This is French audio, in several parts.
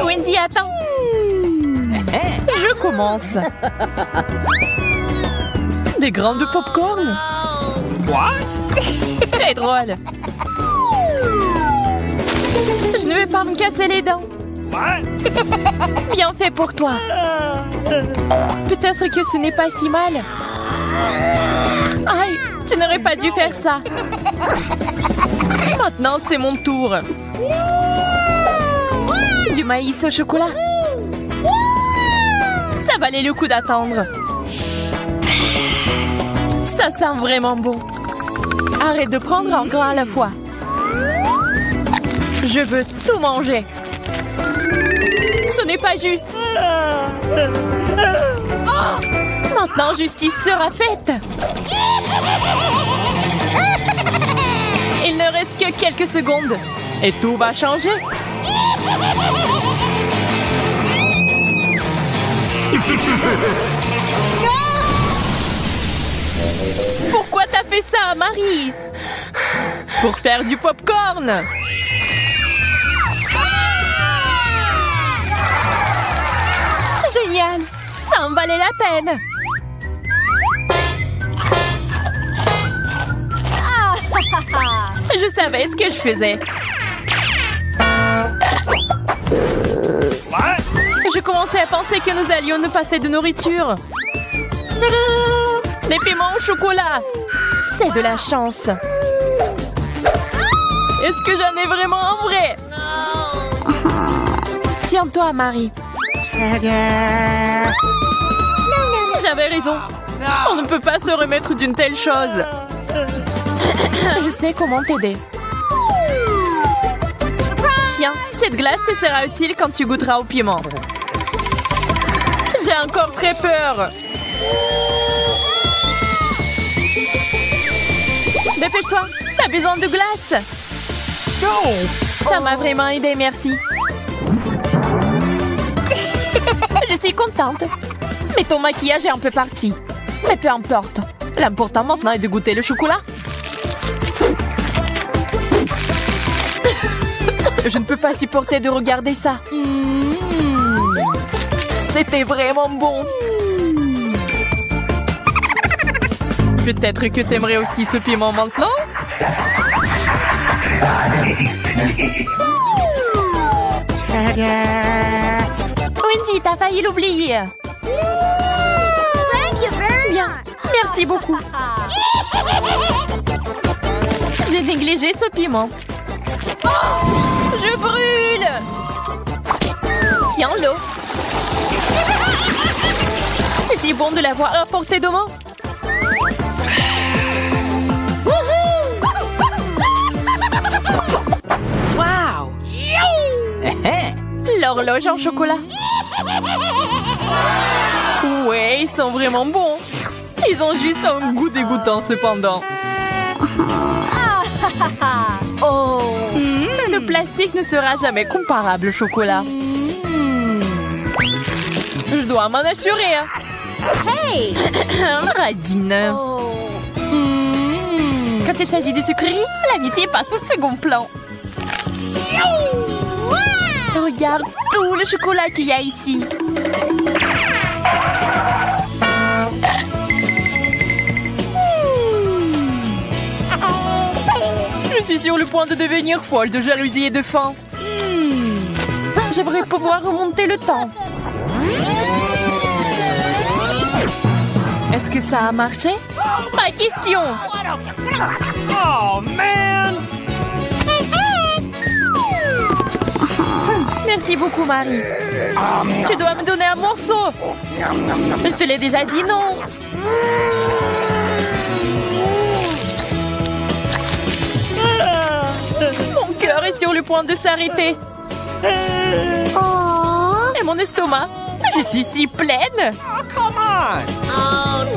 Wendy, attends. Je commence. Des grains de popcorn. What? Très drôle. Je ne vais pas me casser les dents. What? Bien fait pour toi. Peut-être que ce n'est pas si mal. Aïe, tu n'aurais pas dû faire ça. Maintenant, c'est mon tour. Du maïs au chocolat. Ça valait le coup d'attendre. Ça sent vraiment bon. Arrête de prendre un grain à la fois. Je veux tout manger. Ce n'est pas juste. Maintenant, justice sera faite. Il ne reste que quelques secondes. Et tout va changer. Pourquoi t'as fait ça, Marie? Pour faire du popcorn. Génial. Ça en valait la peine. Je savais ce que je faisais. What? Je commençais à penser que nous allions nous passer de nourriture. Des piments au chocolat. C'est de la chance. Est-ce que j'en ai vraiment un vrai? Tiens-toi, Marie. J'avais raison. On ne peut pas se remettre d'une telle chose. Je sais comment t'aider. Tiens, cette glace te sera utile quand tu goûteras au piment. J'ai encore très peur. Dépêche-toi, t'as besoin de glace. Ça m'a vraiment aidé, merci. Je suis contente. Mais ton maquillage est un peu parti. Mais peu importe. L'important maintenant est de goûter le chocolat. Je ne peux pas supporter de regarder ça. C'était vraiment bon. Peut-être que t'aimerais aussi ce piment maintenant? Wendy, t'as failli l'oublier. Bien, merci beaucoup. J'ai négligé ce piment. Je brûle! Tiens l'eau. C'est si bon de l'avoir à portée de main. Wow! L'horloge en chocolat. Ouais, ils sont vraiment bons. Ils ont juste un goût dégoûtant cependant. Oh! Le plastique ne sera jamais comparable au chocolat. Je dois m'en assurer. Hey! Radine. Quand il s'agit de sucreries, l'amitié passe au second plan. Regarde tout le chocolat qu'il y a ici. Je suis sur le point de devenir folle de jalousie et de faim. J'aimerais pouvoir remonter le temps. Est-ce que ça a marché? Pas question. Oh, man! Merci beaucoup, Marie. Tu dois me donner un morceau. Je te l'ai déjà dit, non? Mon cœur est sur le point de s'arrêter. Et mon estomac. Je suis si pleine. Oh, come on!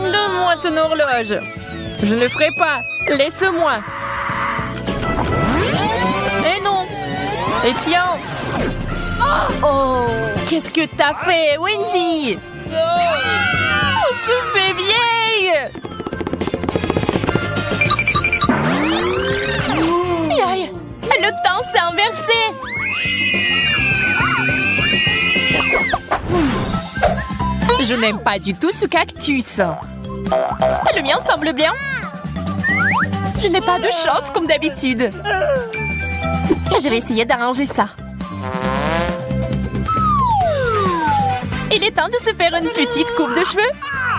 Donne-moi ton horloge. Je ne le ferai pas. Laisse-moi. Et non. Et tiens. Oh, qu'est-ce que t'as fait, Wendy? On se fait vieille. Aïe, le temps s'est inversé. Je n'aime pas du tout ce cactus. Le mien semble bien. Je n'ai pas de chance comme d'habitude. Je vais essayer d'arranger ça. Il est temps de se faire une petite coupe de cheveux.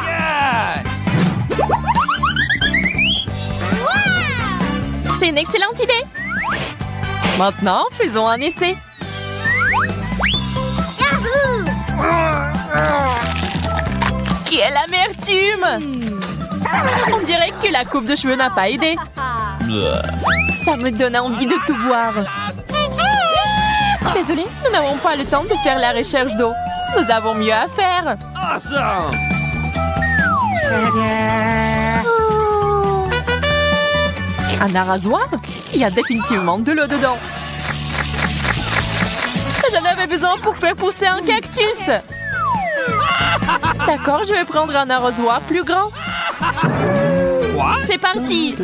Yes! C'est une excellente idée. Maintenant, faisons un essai. Quelle amertume! On dirait que la coupe de cheveux n'a pas aidé. Ça me donne envie de tout boire. Désolée, nous n'avons pas le temps de faire la recherche d'eau. Nous avons mieux à faire. Awesome! Un arrosoir? Il y a définitivement de l'eau dedans. J'en avais besoin pour faire pousser un cactus. D'accord, je vais prendre un arrosoir plus grand. What? C'est parti.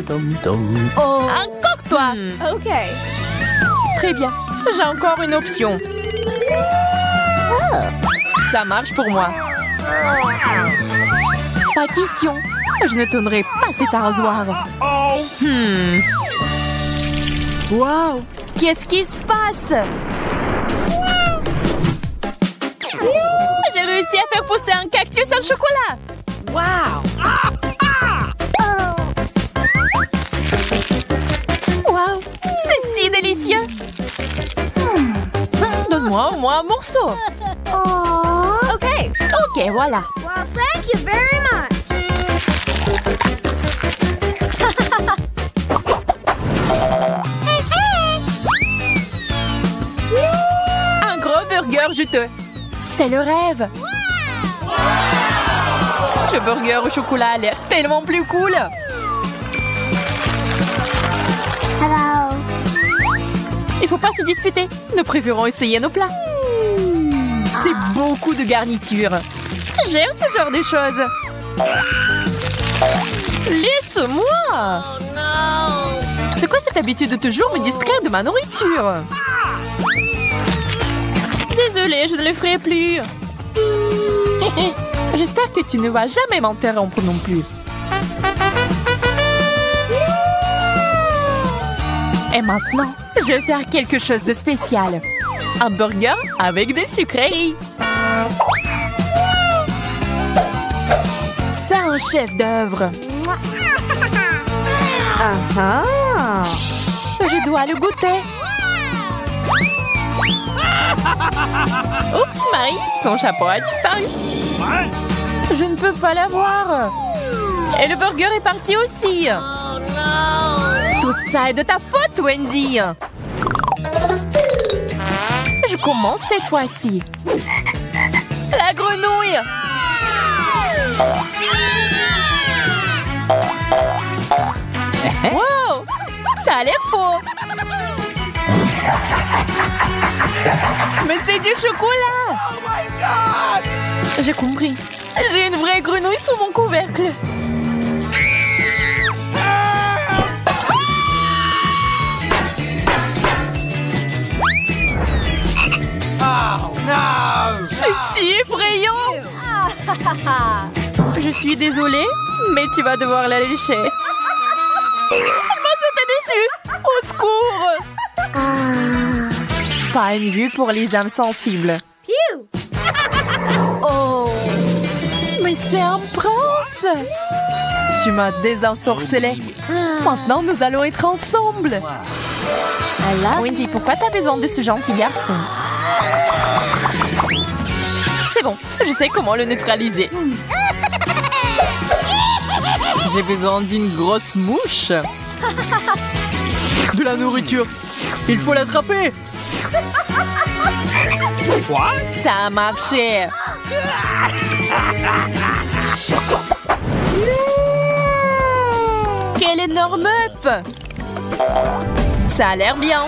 Encore toi. OK. Très bien. J'ai encore une option. Ça marche pour moi. Pas question. Je ne tournerai pas cet arrosoir. Oh! Wow! Qu'est-ce qui se passe? J'ai réussi à faire pousser un cactus au chocolat. Wow! Wow! C'est si délicieux. Donne-moi au moins un morceau. OK. Ok, voilà. Well, thank you very much. Un gros burger juteux. C'est le rêve. Le burger au chocolat a l'air tellement plus cool. Hello. Il faut pas se disputer. Nous préférons essayer nos plats. C'est beaucoup de garniture. J'aime ce genre de choses. Laisse-moi. C'est quoi cette habitude de toujours me distraire de ma nourriture? Désolée, je ne le ferai plus. J'espère que tu ne vas jamais m'interrompre non plus. Et maintenant, je vais faire quelque chose de spécial. Un burger avec des sucreries. C'est un chef-d'œuvre. Je dois le goûter. Oups, Marie, ton chapeau a disparu. What? Je ne peux pas l'avoir. Et le burger est parti aussi. Tout ça est de ta faute, Wendy. Je commence cette fois-ci. La grenouille. Wow, ça a l'air faux. Mais c'est du chocolat. Oh my God! J'ai compris. J'ai une vraie grenouille sous mon couvercle. Oh no! C'est si effrayant. Je suis désolée, mais tu vas devoir la lécher. Moi, c'était déçu. Au secours. Pas une vue pour les âmes sensibles. Phew. Mais c'est un prince. Tu m'as désensorcelé. Maintenant, nous allons être ensemble. Wendy, pourquoi t'as besoin de ce gentil garçon? C'est bon, je sais comment le neutraliser. J'ai besoin d'une grosse mouche. De la nourriture. Il faut l'attraper. Quoi? Ça a marché. Quel énorme œuf! Ça a l'air bien.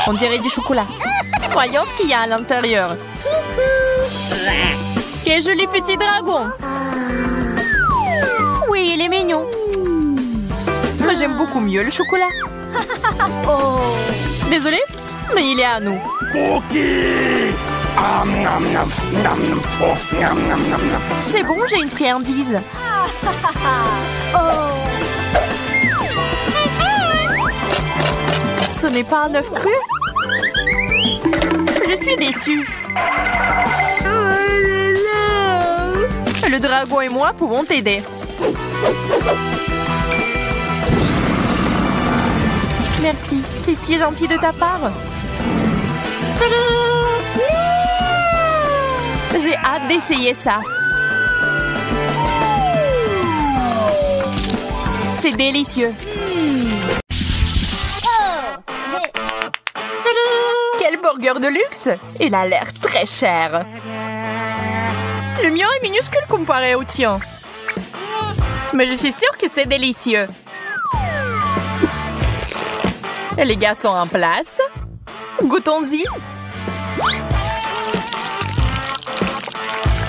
On dirait du chocolat. Voyons ce qu'il y a à l'intérieur. Quel joli petit dragon. Oui, il est mignon. Mais j'aime beaucoup mieux le chocolat. Désolée, mais il est à nous. Cookie! C'est bon, j'ai une friandise. Ce n'est pas un œuf cru? Je suis déçue. Le dragon et moi pouvons t'aider. Merci, c'est si gentil de ta part. J'ai hâte d'essayer ça. C'est délicieux. Quel burger de luxe! Il a l'air très cher. Le mien est minuscule comparé au tien. Mais je suis sûre que c'est délicieux. Les gars sont en place. Goûtons-y.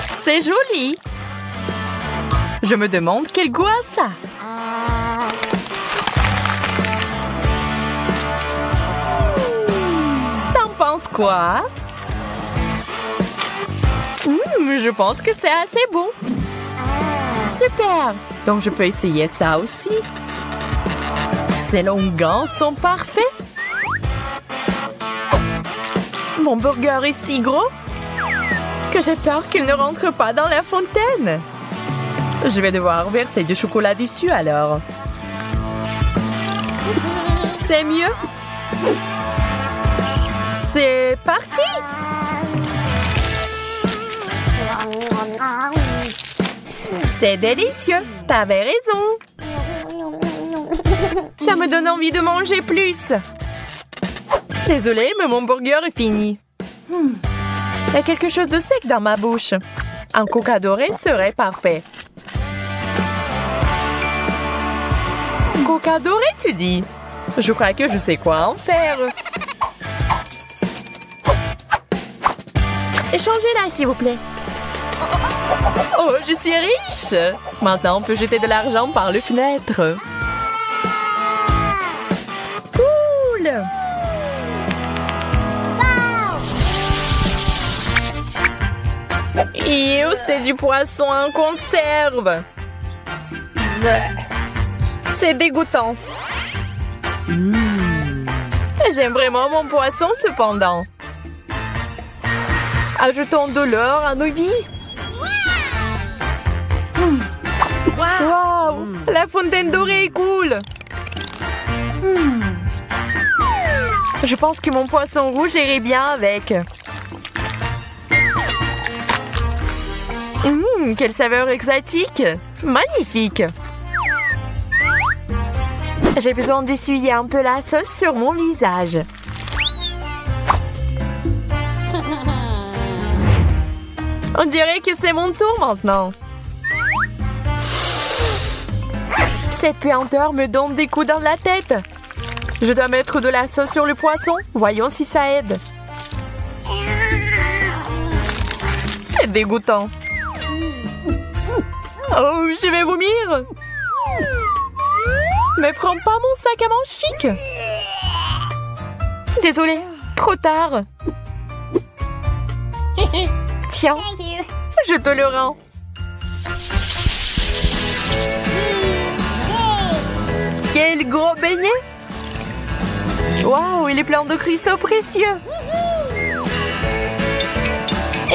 C'est joli. Je me demande quel goût a ça. T'en penses quoi? Je pense que c'est assez bon. Super. Donc je peux essayer ça aussi. Ces longs gants sont parfaits. Mon burger est si gros que j'ai peur qu'il ne rentre pas dans la fontaine. Je vais devoir verser du chocolat dessus alors. C'est mieux. C'est parti. C'est délicieux. T'avais raison. Ça me donne envie de manger plus. Désolée, mais mon burger est fini. Il y a quelque chose de sec dans ma bouche. Un coca doré serait parfait. Coca doré, tu dis? Je crois que je sais quoi en faire. Échangez-la, s'il vous plaît. Oh, je suis riche! Maintenant, on peut jeter de l'argent par les fenêtres. Cool! Ew, c'est du poisson en conserve. C'est dégoûtant. J'aime vraiment mon poisson cependant. Ajoutons de l'or à nos vies. Wow! La fontaine dorée est cool. Je pense que mon poisson rouge irait bien avec. Quelle saveur exotique! Magnifique! J'ai besoin d'essuyer un peu la sauce sur mon visage. On dirait que c'est mon tour maintenant. Cette puanteur me donne des coups dans la tête. Je dois mettre de la sauce sur le poisson. Voyons si ça aide. C'est dégoûtant. Oh, je vais vomir. Mais prends pas mon sac à main chic. Désolée, trop tard. Tiens, je te le rends. Quel gros beignet! Waouh, il est plein de cristaux précieux.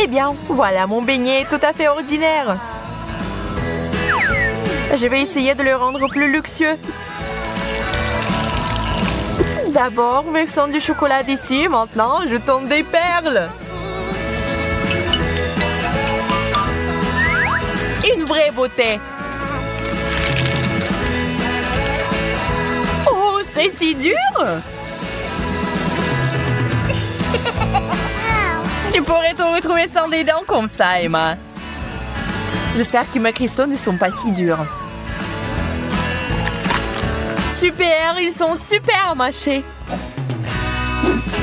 Eh bien, voilà, mon beignet est tout à fait ordinaire. Je vais essayer de le rendre plus luxueux. D'abord, versons du chocolat dessus. Maintenant, ajoutons des perles. Une vraie beauté. Oh, c'est si dur. Tu pourrais te retrouver sans des dents comme ça, Emma. J'espère que mes cristaux ne sont pas si durs. Super, ils sont super mâchés.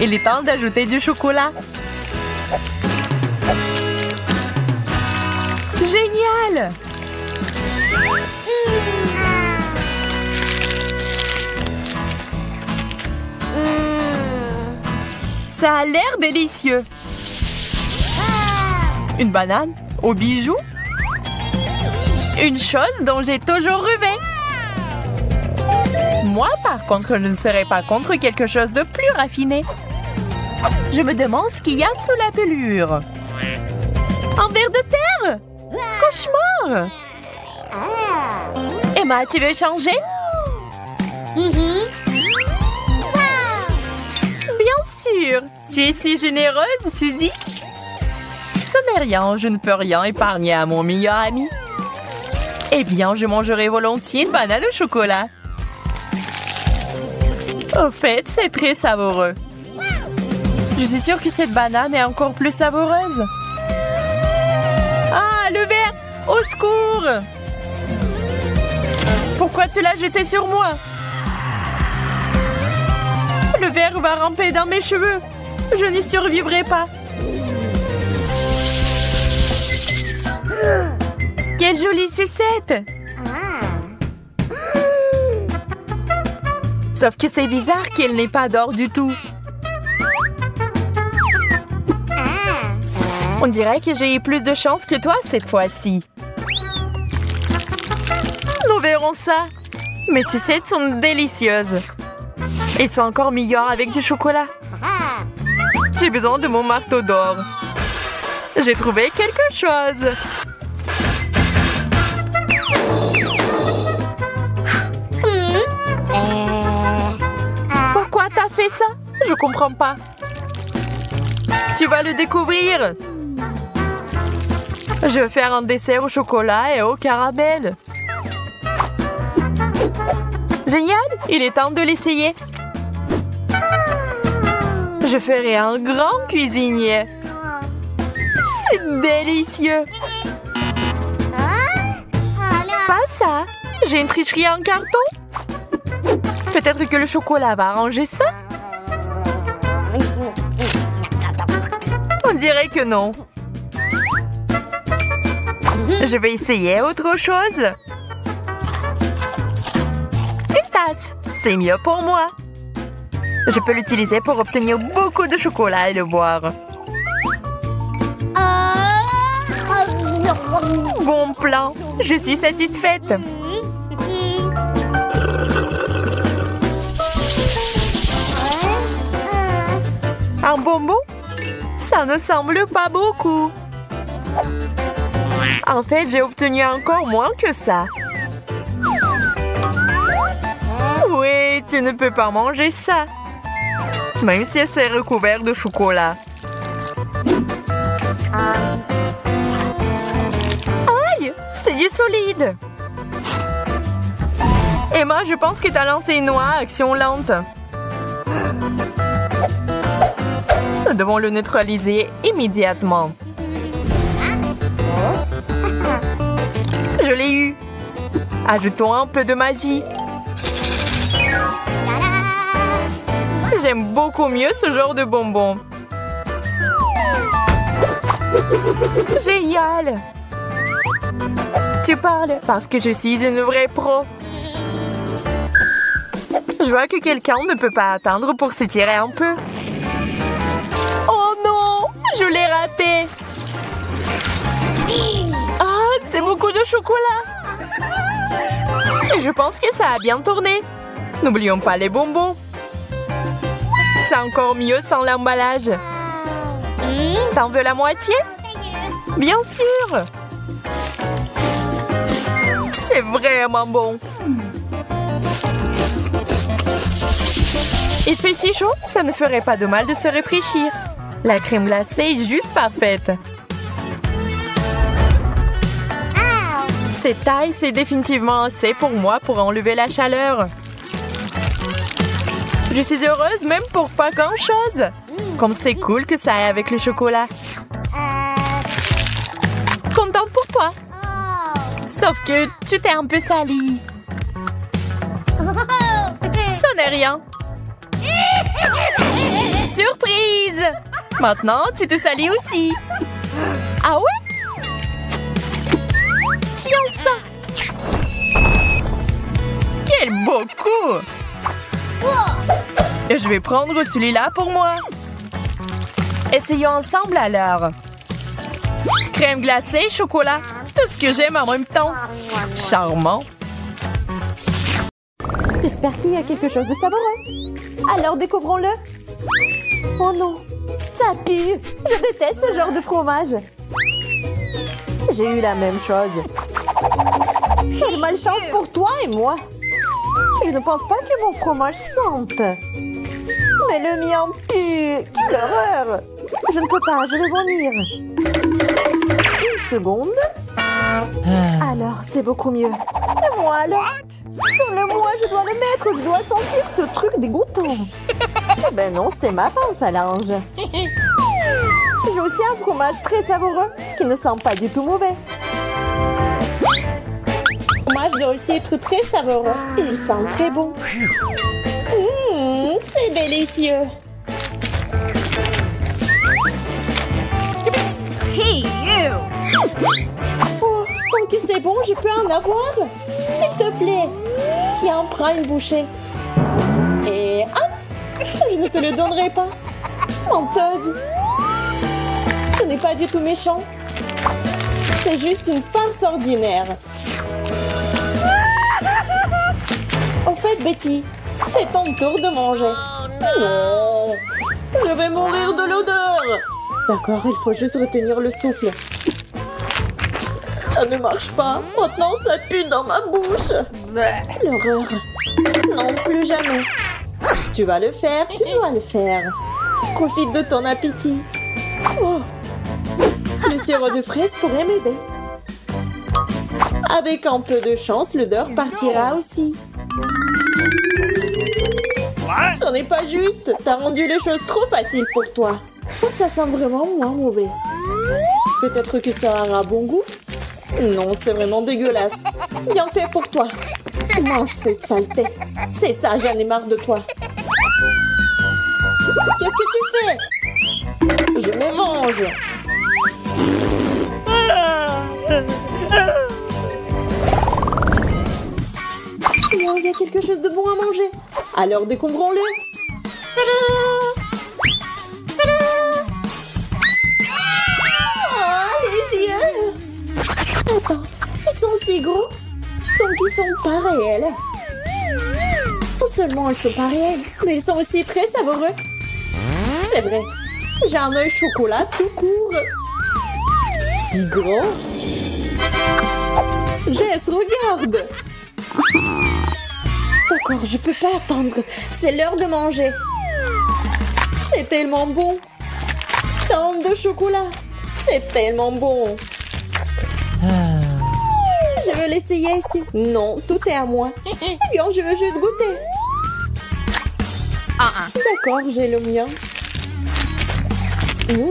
Il est temps d'ajouter du chocolat. Génial! Ça a l'air délicieux. Une banane? Aux bijoux? Une chose dont j'ai toujours rêvé. Moi, par contre, je ne serais pas contre quelque chose de plus raffiné. Je me demande ce qu'il y a sous la pelure. Un ver de terre? Cauchemar! Emma, tu veux changer? Bien sûr! Tu es si généreuse, Suzy! Ce n'est rien, je ne peux rien épargner à mon meilleur ami. Eh bien, je mangerai volontiers une banane au chocolat. Au fait, c'est très savoureux. Je suis sûre que cette banane est encore plus savoureuse. Ah, le verre! Au secours! Pourquoi tu l'as jeté sur moi? Le verre va ramper dans mes cheveux. Je n'y survivrai pas. Quelle jolie sucette! Sauf que c'est bizarre qu'elle n'ait pas d'or du tout. On dirait que j'ai eu plus de chance que toi cette fois-ci. Nous verrons ça. Mes sucettes sont délicieuses. Elles sont encore meilleures avec du chocolat. J'ai besoin de mon marteau d'or. J'ai trouvé quelque chose. Pourquoi t'as fait ça? Je comprends pas. Tu vas le découvrir. Je vais faire un dessert au chocolat et au caramel. Génial! Il est temps de l'essayer. Je ferai un grand cuisinier. C'est délicieux. Pas ça. J'ai une tricherie en carton. Peut-être que le chocolat va arranger ça. On dirait que non. Je vais essayer autre chose. Une tasse, c'est mieux pour moi. Je peux l'utiliser pour obtenir beaucoup de chocolat et le boire. Bon plan, je suis satisfaite. Un bonbon? Ça ne semble pas beaucoup. En fait, j'ai obtenu encore moins que ça. Oui, tu ne peux pas manger ça. Même si c'est recouvert de chocolat. Aïe! C'est du solide. Emma, je pense que t'as lancé une noix à action lente. Nous devons le neutraliser immédiatement. Je l'ai eu. Ajoutons un peu de magie. J'aime beaucoup mieux ce genre de bonbons. Génial! Tu parles parce que je suis une vraie pro. Je vois que quelqu'un ne peut pas attendre pour s'étirer un peu. Oh non! Je l'ai raté! Ah, c'est beaucoup de chocolat! Et je pense que ça a bien tourné. N'oublions pas les bonbons. C'est encore mieux sans l'emballage. T'en veux la moitié? Bien sûr! C'est vraiment bon. Il fait si chaud, ça ne ferait pas de mal de se rafraîchir. La crème glacée est juste parfaite. Cette taille, c'est définitivement assez pour moi pour enlever la chaleur. Je suis heureuse même pour pas grand-chose. Comme c'est cool que ça aille avec le chocolat. Contente pour toi. Sauf que tu t'es un peu salie. Ça n'est rien. Surprise! Maintenant, tu te salis aussi. Ah ouais? Tiens ça! Quel beau coup! Et je vais prendre celui-là pour moi. Essayons ensemble alors. Crème glacée, chocolat. Tout ce que j'aime en même temps. Charmant. J'espère qu'il y a quelque chose de savoureux. Alors découvrons-le. Oh non, ça pue. Je déteste ce genre de fromage. J'ai eu la même chose. Quelle malchance pour toi et moi. Je ne pense pas que mon fromage sente. Mais le mien pue. Quelle horreur. Je ne peux pas, je vais vomir. Une seconde. Alors, c'est beaucoup mieux. Et moi alors? Dans le moi, je dois le mettre, je dois sentir ce truc dégoûtant. Eh ben non, c'est ma pince à linge. J'ai aussi un fromage très savoureux qui ne sent pas du tout mauvais. Moi, je dois aussi être très savoureux. Il sent très bon. C'est délicieux. Hey, you! Oh, tant que c'est bon, je peux en avoir. S'il te plaît. Tiens, prends une bouchée. Et... Ah! Je ne te le donnerai pas. Menteuse. Ce n'est pas du tout méchant. C'est juste une farce ordinaire. Au fait, Betty, c'est ton tour de manger. Non! Je vais mourir de l'odeur. D'accord, il faut juste retenir le souffle. Ça ne marche pas. Maintenant, ça pue dans ma bouche. L'horreur. Non, plus jamais. Tu vas le faire, tu dois le faire. Profite de ton appétit. Oh. Le sirop de fraise pourrait m'aider. Avec un peu de chance, l'odeur partira aussi. Ce n'est pas juste. T'as rendu les choses trop faciles pour toi. Oh, ça sent vraiment moins mauvais. Peut-être que ça aura bon goût? Non, c'est vraiment dégueulasse. Bien fait pour toi. Mange cette saleté. C'est ça, j'en ai marre de toi. Qu'est-ce que tu fais? Je me venge. Il y a quelque chose de bon à manger. Alors décombrons-le. Oh, les yeux. Attends, ils sont si gros. Donc ils sont pas réels. Non seulement ils sont pas réels, mais ils sont aussi très savoureux. C'est vrai. J'ai un œil chocolat tout court. Si grand. Jess, regarde. D'accord, je peux pas attendre. C'est l'heure de manger. C'est tellement bon. Tant de chocolat. C'est tellement bon. Je veux l'essayer ici. Non, tout est à moi. Eh bien, je veux juste goûter. D'accord, j'ai le mien.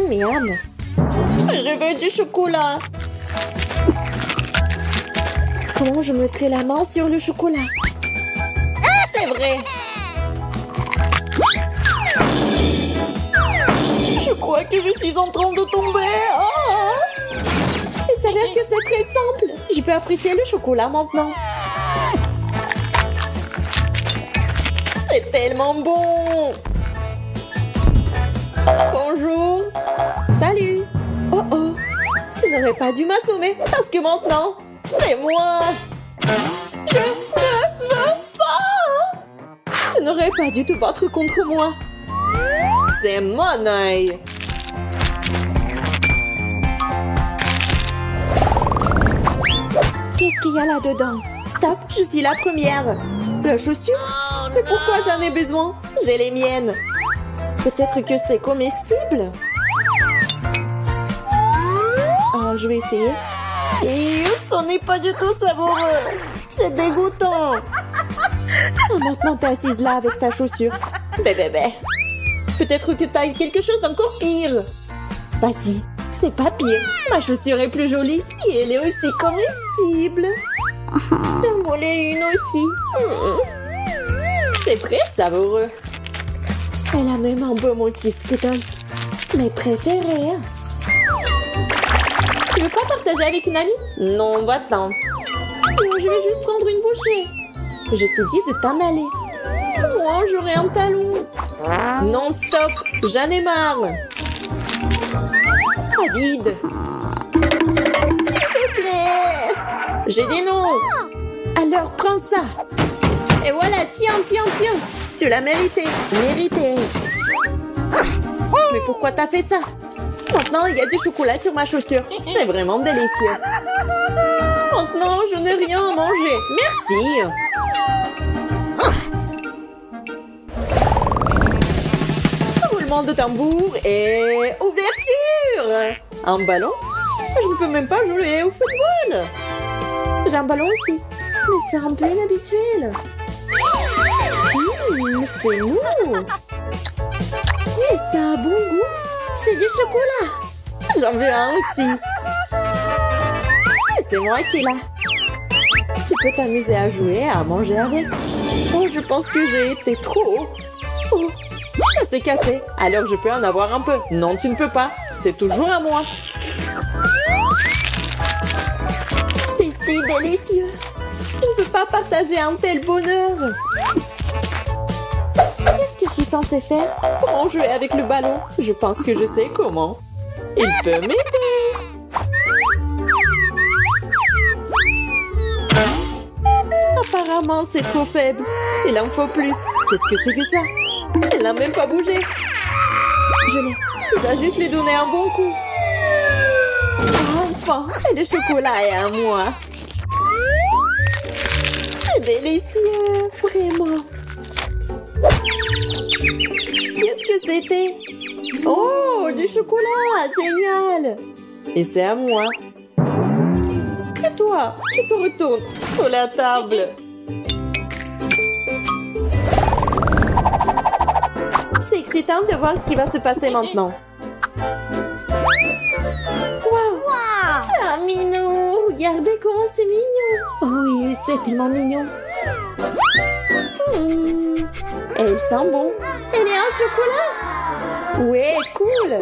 Miam. Je veux du chocolat. Comment je mettrai la main sur le chocolat? C'est vrai. Je crois que je suis en train de tomber. Oh! Il s'avère que c'est très simple. Je peux apprécier le chocolat maintenant. C'est tellement bon. Bonjour. Salut. Oh oh. Tu n'aurais pas dû m'assommer parce que maintenant, c'est moi. Je ne veux pas. Tu n'aurais pas dû te battre contre moi. C'est mon œil. Qu'est-ce qu'il y a là-dedans? Stop, je suis la première. La chaussure? Mais pourquoi j'en ai besoin? J'ai les miennes. Peut-être que c'est comestible? Oh, je vais essayer. Et ce n'est pas du tout savoureux. C'est dégoûtant. Oh, maintenant, t'es assise là avec ta chaussure. Bébé. Peut-être que t'as quelque chose d'encore pire. Vas-y, c'est pas pire. Ma chaussure est plus jolie et elle est aussi comestible. J'en voulais une aussi. C'est très savoureux. Elle a même un beau motif Skittles. Mes préférés. Tu veux pas partager avec une amie? Non, va-t'en. Je vais juste prendre une bouchée. Je te dis de t'en aller. Moi, j'aurai un talon. Non, stop. J'en ai marre. David. S'il te plaît. J'ai dit non. Alors prends ça. Et voilà, tiens. Tu l'as mérité. Mais pourquoi t'as fait ça? Maintenant, il y a du chocolat sur ma chaussure. C'est vraiment délicieux. Maintenant, je n'ai rien à manger. Merci. Roulement de tambour et ouverture. Un ballon? Je ne peux même pas jouer au football. J'ai un ballon aussi. Mais c'est un peu inhabituel. C'est mou. Mais ça a bon goût. C'est du chocolat. J'en veux un aussi. C'est moi qui l'ai. Tu peux t'amuser à jouer, à manger avec. Oh, je pense que j'ai été trop haut. Oh, ça s'est cassé. Alors je peux en avoir un peu. Non, tu ne peux pas. C'est toujours à moi. C'est si délicieux. Je ne peux pas partager un tel bonheur. Qu'est-ce que je suis censée faire? Comment jouer avec le ballon? Je pense que je sais comment. Il peut m'aider. Apparemment, c'est trop faible. Il en faut plus. Qu'est-ce que c'est que ça? Elle n'a même pas bougé. Je l'ai. Tu dois juste lui donner un bon coup. Enfin, le chocolat est à moi. C'est délicieux, vraiment. Qu'est-ce que c'était? Oh, du chocolat, génial. Et c'est à moi. Et toi, tu te retournes sur la table. C'est excitant de voir ce qui va se passer maintenant. Waouh, c'est un minou. Regardez comment c'est mignon. Oh oui, c'est tellement mignon. Elle sent bon. Elle est en chocolat. Ouais, cool.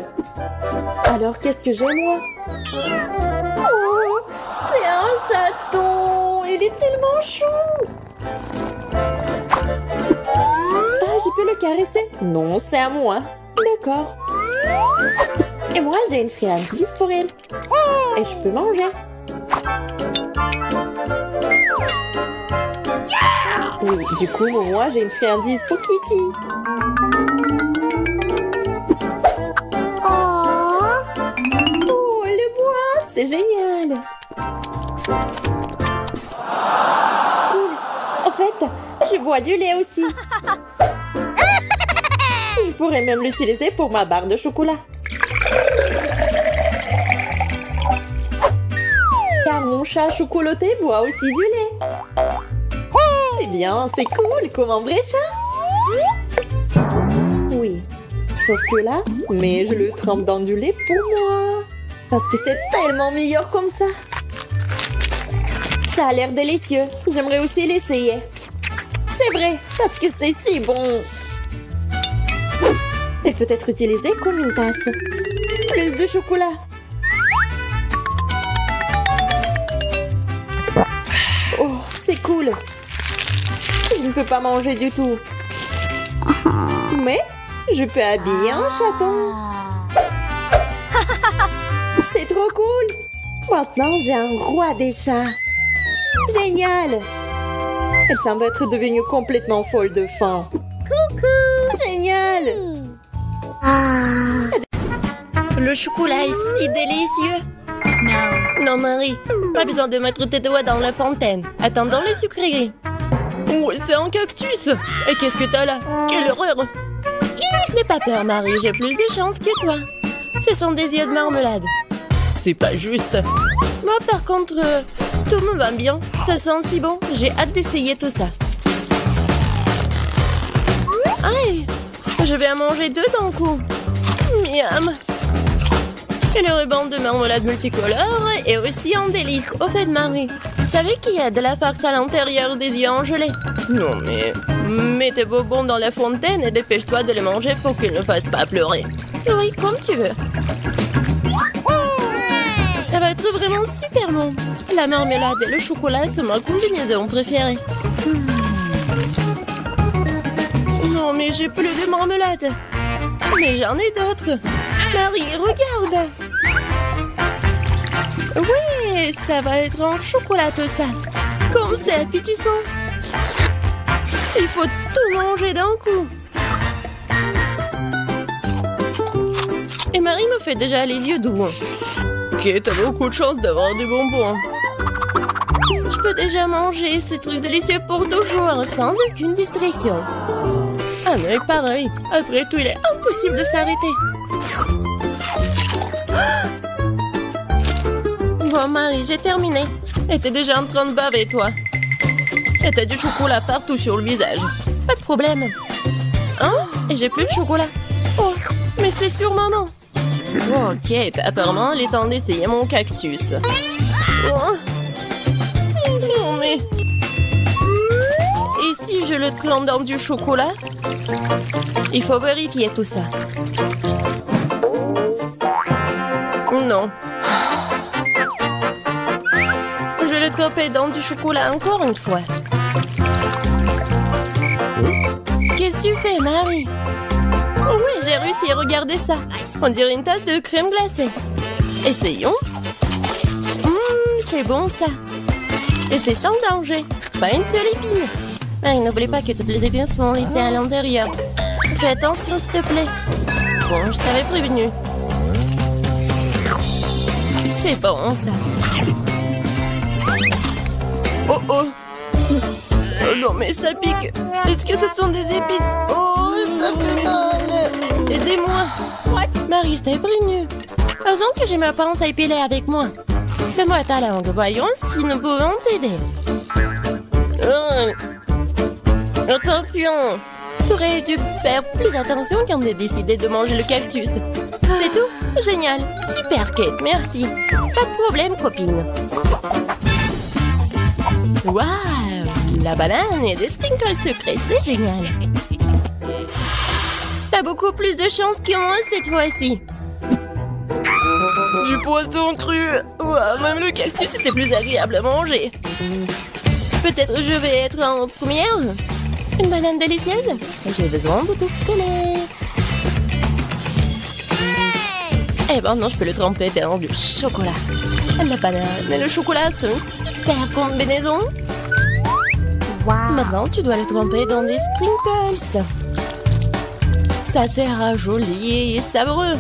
Alors, qu'est-ce que j'ai, moi? Oh, c'est un chaton. Il est tellement chou. Ah, je peux le caresser? Non, c'est à moi. D'accord. Et moi, j'ai une friandise pour elle. Et je peux manger. Oui, du coup, moi, j'ai une friandise pour Kitty. Oh, le bois, c'est génial. Cool. En fait, je bois du lait aussi. Je pourrais même l'utiliser pour ma barre de chocolat. Car mon chat chocolaté boit aussi du lait. C'est bien, c'est cool, comme un vrai chat. Oui, sauf que là, mais je le trempe dans du lait pour moi. Parce que c'est tellement meilleur comme ça. Ça a l'air délicieux. J'aimerais aussi l'essayer. C'est vrai, parce que c'est si bon. Elle peut être utilisée comme une tasse. Plus de chocolat. Oh, c'est cool. Je ne peux pas manger du tout. Mais je peux habiller un chaton. C'est trop cool. Maintenant, j'ai un roi des chats. Génial. Elle semble être devenue complètement folle de faim. Coucou. Génial. Le chocolat est si délicieux. Non, Marie, pas besoin de mettre tes doigts dans la fontaine. Attendons les sucreries. Oh, c'est un cactus. Et qu'est-ce que t'as là? Quelle horreur. N'aie pas peur, Marie, j'ai plus de chance que toi. Ce sont des yeux de marmelade. C'est pas juste. Moi, par contre, tout me va bien. Ça sent si bon. J'ai hâte d'essayer tout ça. Aïe, je vais en manger deux d'un coup. Miam. Et le ruban de marmelade multicolore est aussi un délice. Au fait, Marie, tu savais qu'il y a de la farce à l'intérieur des yeux en gelée? Non, mais mets tes bonbons dans la fontaine et dépêche-toi de les manger pour qu'ils ne fassent pas pleurer. Oui, comme tu veux. Ça va être vraiment super bon. La marmelade et le chocolat sont ma combinaison préférée. Non, mais j'ai plus de marmelade. Mais j'en ai d'autres. Marie, regarde. Oui, ça va être en chocolat tout ça. Comme c'est appétissant. Il faut tout manger d'un coup. Et Marie me fait déjà les yeux doux. Ok, t'as beaucoup de chance d'avoir des bonbons. Je peux déjà manger ces trucs délicieux pour toujours, sans aucune distraction. Ah non, pareil. Après tout, il est impossible de s'arrêter. Bon, Marie, j'ai terminé. Et t'es déjà en train de baver, toi. Et t'as du chocolat partout sur le visage. Pas de problème. Hein? Et j'ai plus de chocolat. Oh, mais c'est sûrement non. Ok, apparemment, il est temps d'essayer mon cactus. Oh. Non, mais... Et si je le trempe dans du chocolat? Il faut vérifier tout ça. Non. Je vais le tremper dans du chocolat encore une fois. Qu'est-ce que tu fais, Marie? Oh oui, j'ai réussi, regardez ça. On dirait une tasse de crème glacée. Essayons. C'est bon ça. Et c'est sans danger. Pas une seule épine. Marie, n'oublie pas que toutes les épines sont laissées à l'intérieur. Fais attention, s'il te plaît. Bon, je t'avais prévenu. C'est bon ça. Oh oh. Oh non, mais ça pique. Est-ce que ce sont des épines? Oh, ça fait mal. Aidez-moi. Marie, je t'avais prévenu. Heureusement que j'ai ma pince à épiler avec moi. Donne-moi ta langue. Voyons si nous pouvons t'aider. Attention. Tu aurais dû faire plus attention quand tu as décidé de manger le cactus. C'est tout? Génial. Super, Kate. Merci. Pas de problème, copine. Waouh! La banane et des sprinkles sucrés, c'est génial. T'as beaucoup plus de chance que moi cette fois-ci. Du poisson cru. Ouah, même le cactus était plus agréable à manger. Peut-être je vais être en première. Une banane délicieuse. J'ai besoin de tout coller. Eh ben non, je peux le tremper dans du chocolat. La banane et le chocolat, c'est une super combinaison. Wow. Maintenant, tu dois le tremper dans des sprinkles. Ça sera joli et savoureux.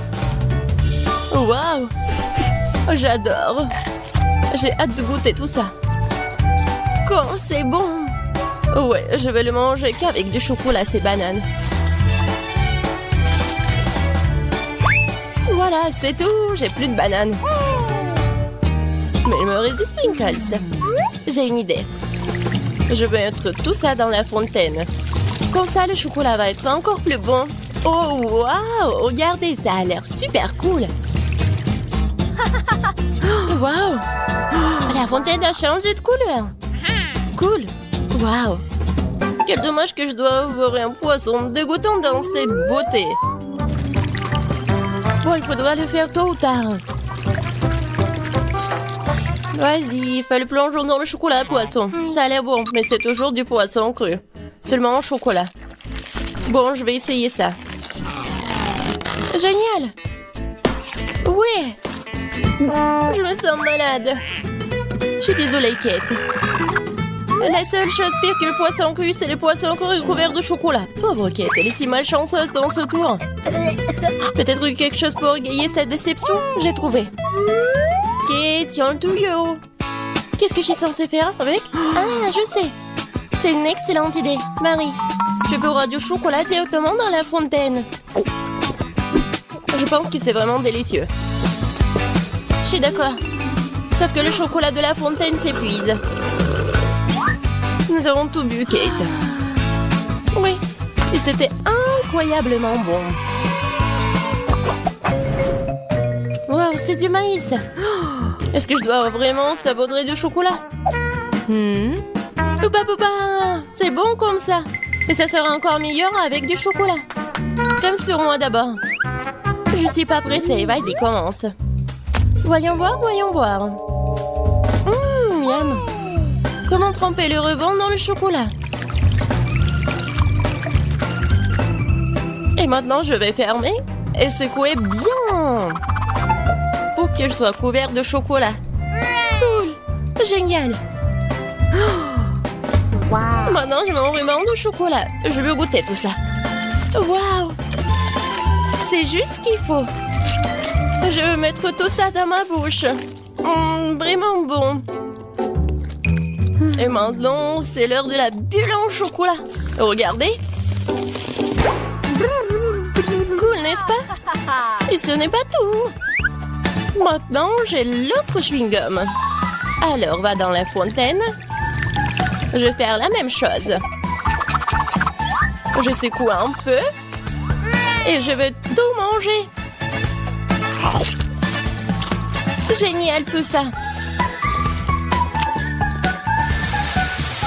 Waouh! J'adore. J'ai hâte de goûter tout ça. Quand c'est bon! Ouais, je vais le manger qu'avec du chocolat, ces bananes. Voilà, c'est tout. J'ai plus de bananes. Mais il me reste des sprinkles. J'ai une idée. Je vais mettre tout ça dans la fontaine. Comme ça, le chocolat va être encore plus bon. Oh, waouh! Regardez, ça a l'air super cool. Waouh! La fontaine a changé de couleur. Cool. Waouh! Quel dommage que je dois avoir un poisson dégoûtant dans cette beauté. Bon, il faudra le faire tôt ou tard. Vas-y, fais le plongeon dans le chocolat, poisson. Ça a l'air bon, mais c'est toujours du poisson cru. Seulement en chocolat. Bon, je vais essayer ça. Génial! Oui! Je me sens malade. Je suis désolée, Kate. La seule chose pire que le poisson cru, c'est le poisson cru couvert de chocolat. Pauvre Kate, elle est si malchanceuse dans ce tour. Peut-être quelque chose pour égayer cette déception? J'ai trouvé. Kate, tiens le tuyau. Qu'est-ce que je suis censée faire avec? Ah, je sais. C'est une excellente idée. Marie, tu pourras du chocolat directement dans la fontaine. Je pense que c'est vraiment délicieux. Je suis d'accord. Sauf que le chocolat de la fontaine s'épuise. Nous avons tout bu, Kate. Oui, et c'était incroyablement bon. Wow, c'est du maïs. Est-ce que je dois vraiment saupoudrer du chocolat? Poupa poupa, c'est bon comme ça. Et ça sera encore meilleur avec du chocolat. Comme sur moi d'abord. Je suis pas pressée, vas-y, commence. Voyons voir, voyons voir. Miam. Comment tremper le rebond dans le chocolat? Et maintenant, je vais fermer et secouer bien pour que je sois couvert de chocolat. Génial. Wow. Maintenant, je m'en ruban de chocolat. Je veux goûter tout ça. Waouh! C'est juste ce qu'il faut. Je veux mettre tout ça dans ma bouche. Vraiment bon. Et maintenant, c'est l'heure de la bulle en chocolat. Regardez. Cool, n'est-ce pas? Et ce n'est pas tout. Maintenant, j'ai l'autre chewing-gum. Alors, va dans la fontaine. Je vais faire la même chose. Je secoue un peu. Et je vais tout manger. Génial tout ça.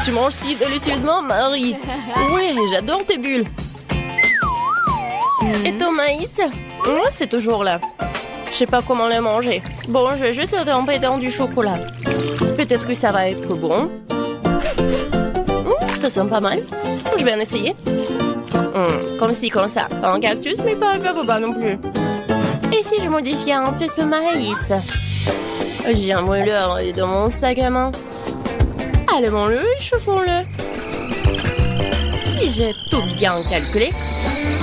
Tu manges si délicieusement, Marie. Oui, j'adore tes bulles. Et ton maïs? Oh, c'est toujours là. Je sais pas comment le manger. Bon, je vais juste le tremper dans du chocolat. Peut-être que ça va être bon. Ça sent pas mal. Je vais en essayer. Comme ci, comme ça. Pas un cactus, mais pas non plus. Et si je modifiais un peu ce maïs? J'ai un mouleur dans mon sac à main. Allumons-le et chauffons-le. Si j'ai tout bien calculé,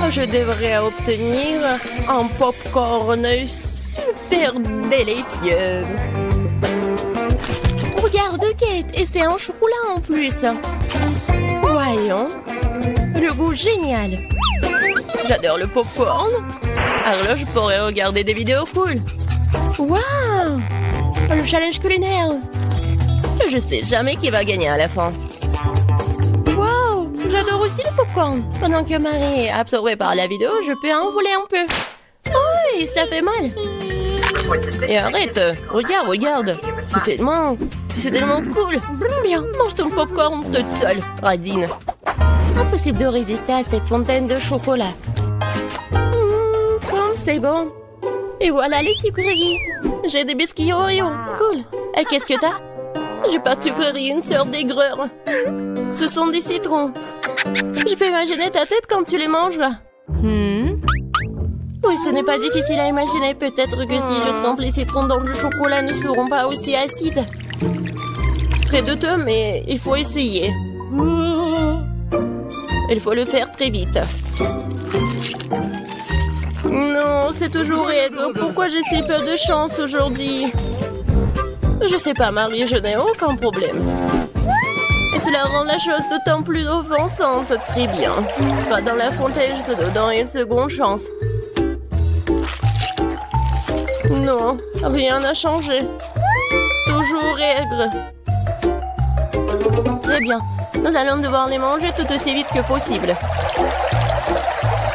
je devrais obtenir un popcorn super délicieux. Regarde, Kate, et c'est un chocolat en plus. Voyons. Le goût génial. J'adore le popcorn. Alors là, je pourrais regarder des vidéos cool. Waouh! Le challenge culinaire. Je sais jamais qui va gagner à la fin. Waouh! J'adore aussi le popcorn. Pendant que Marie est absorbée par la vidéo, je peux en voler un peu. Oh, et ça fait mal. Et arrête. Regarde. C'est tellement cool. Bien, mange ton popcorn toute seule, radine. Impossible de résister à cette fontaine de chocolat. Comme c'est bon. Et voilà les sucreries. J'ai des biscuits Oreo. Cool. Et qu'est-ce que t'as? J'ai pas de sucreries, une sœur d'aigreur. Ce sont des citrons. Je peux imaginer ta tête quand tu les mangeras. Oui, ce n'est pas difficile à imaginer. Peut-être que si je trempe les citrons dans le chocolat, ne seront pas aussi acides. Très douteux, mais il faut essayer. Il faut le faire très vite. Non, c'est toujours Edgar. Pourquoi j'ai si peu de chance aujourd'hui? Je sais pas, Marie, je n'ai aucun problème. Et cela rend la chose d'autant plus offensante. Très bien. Va dans la fontaine, je te donne une seconde chance. Non, rien n'a changé. Toujours aigre. Très bien. Nous allons devoir les manger tout aussi vite que possible.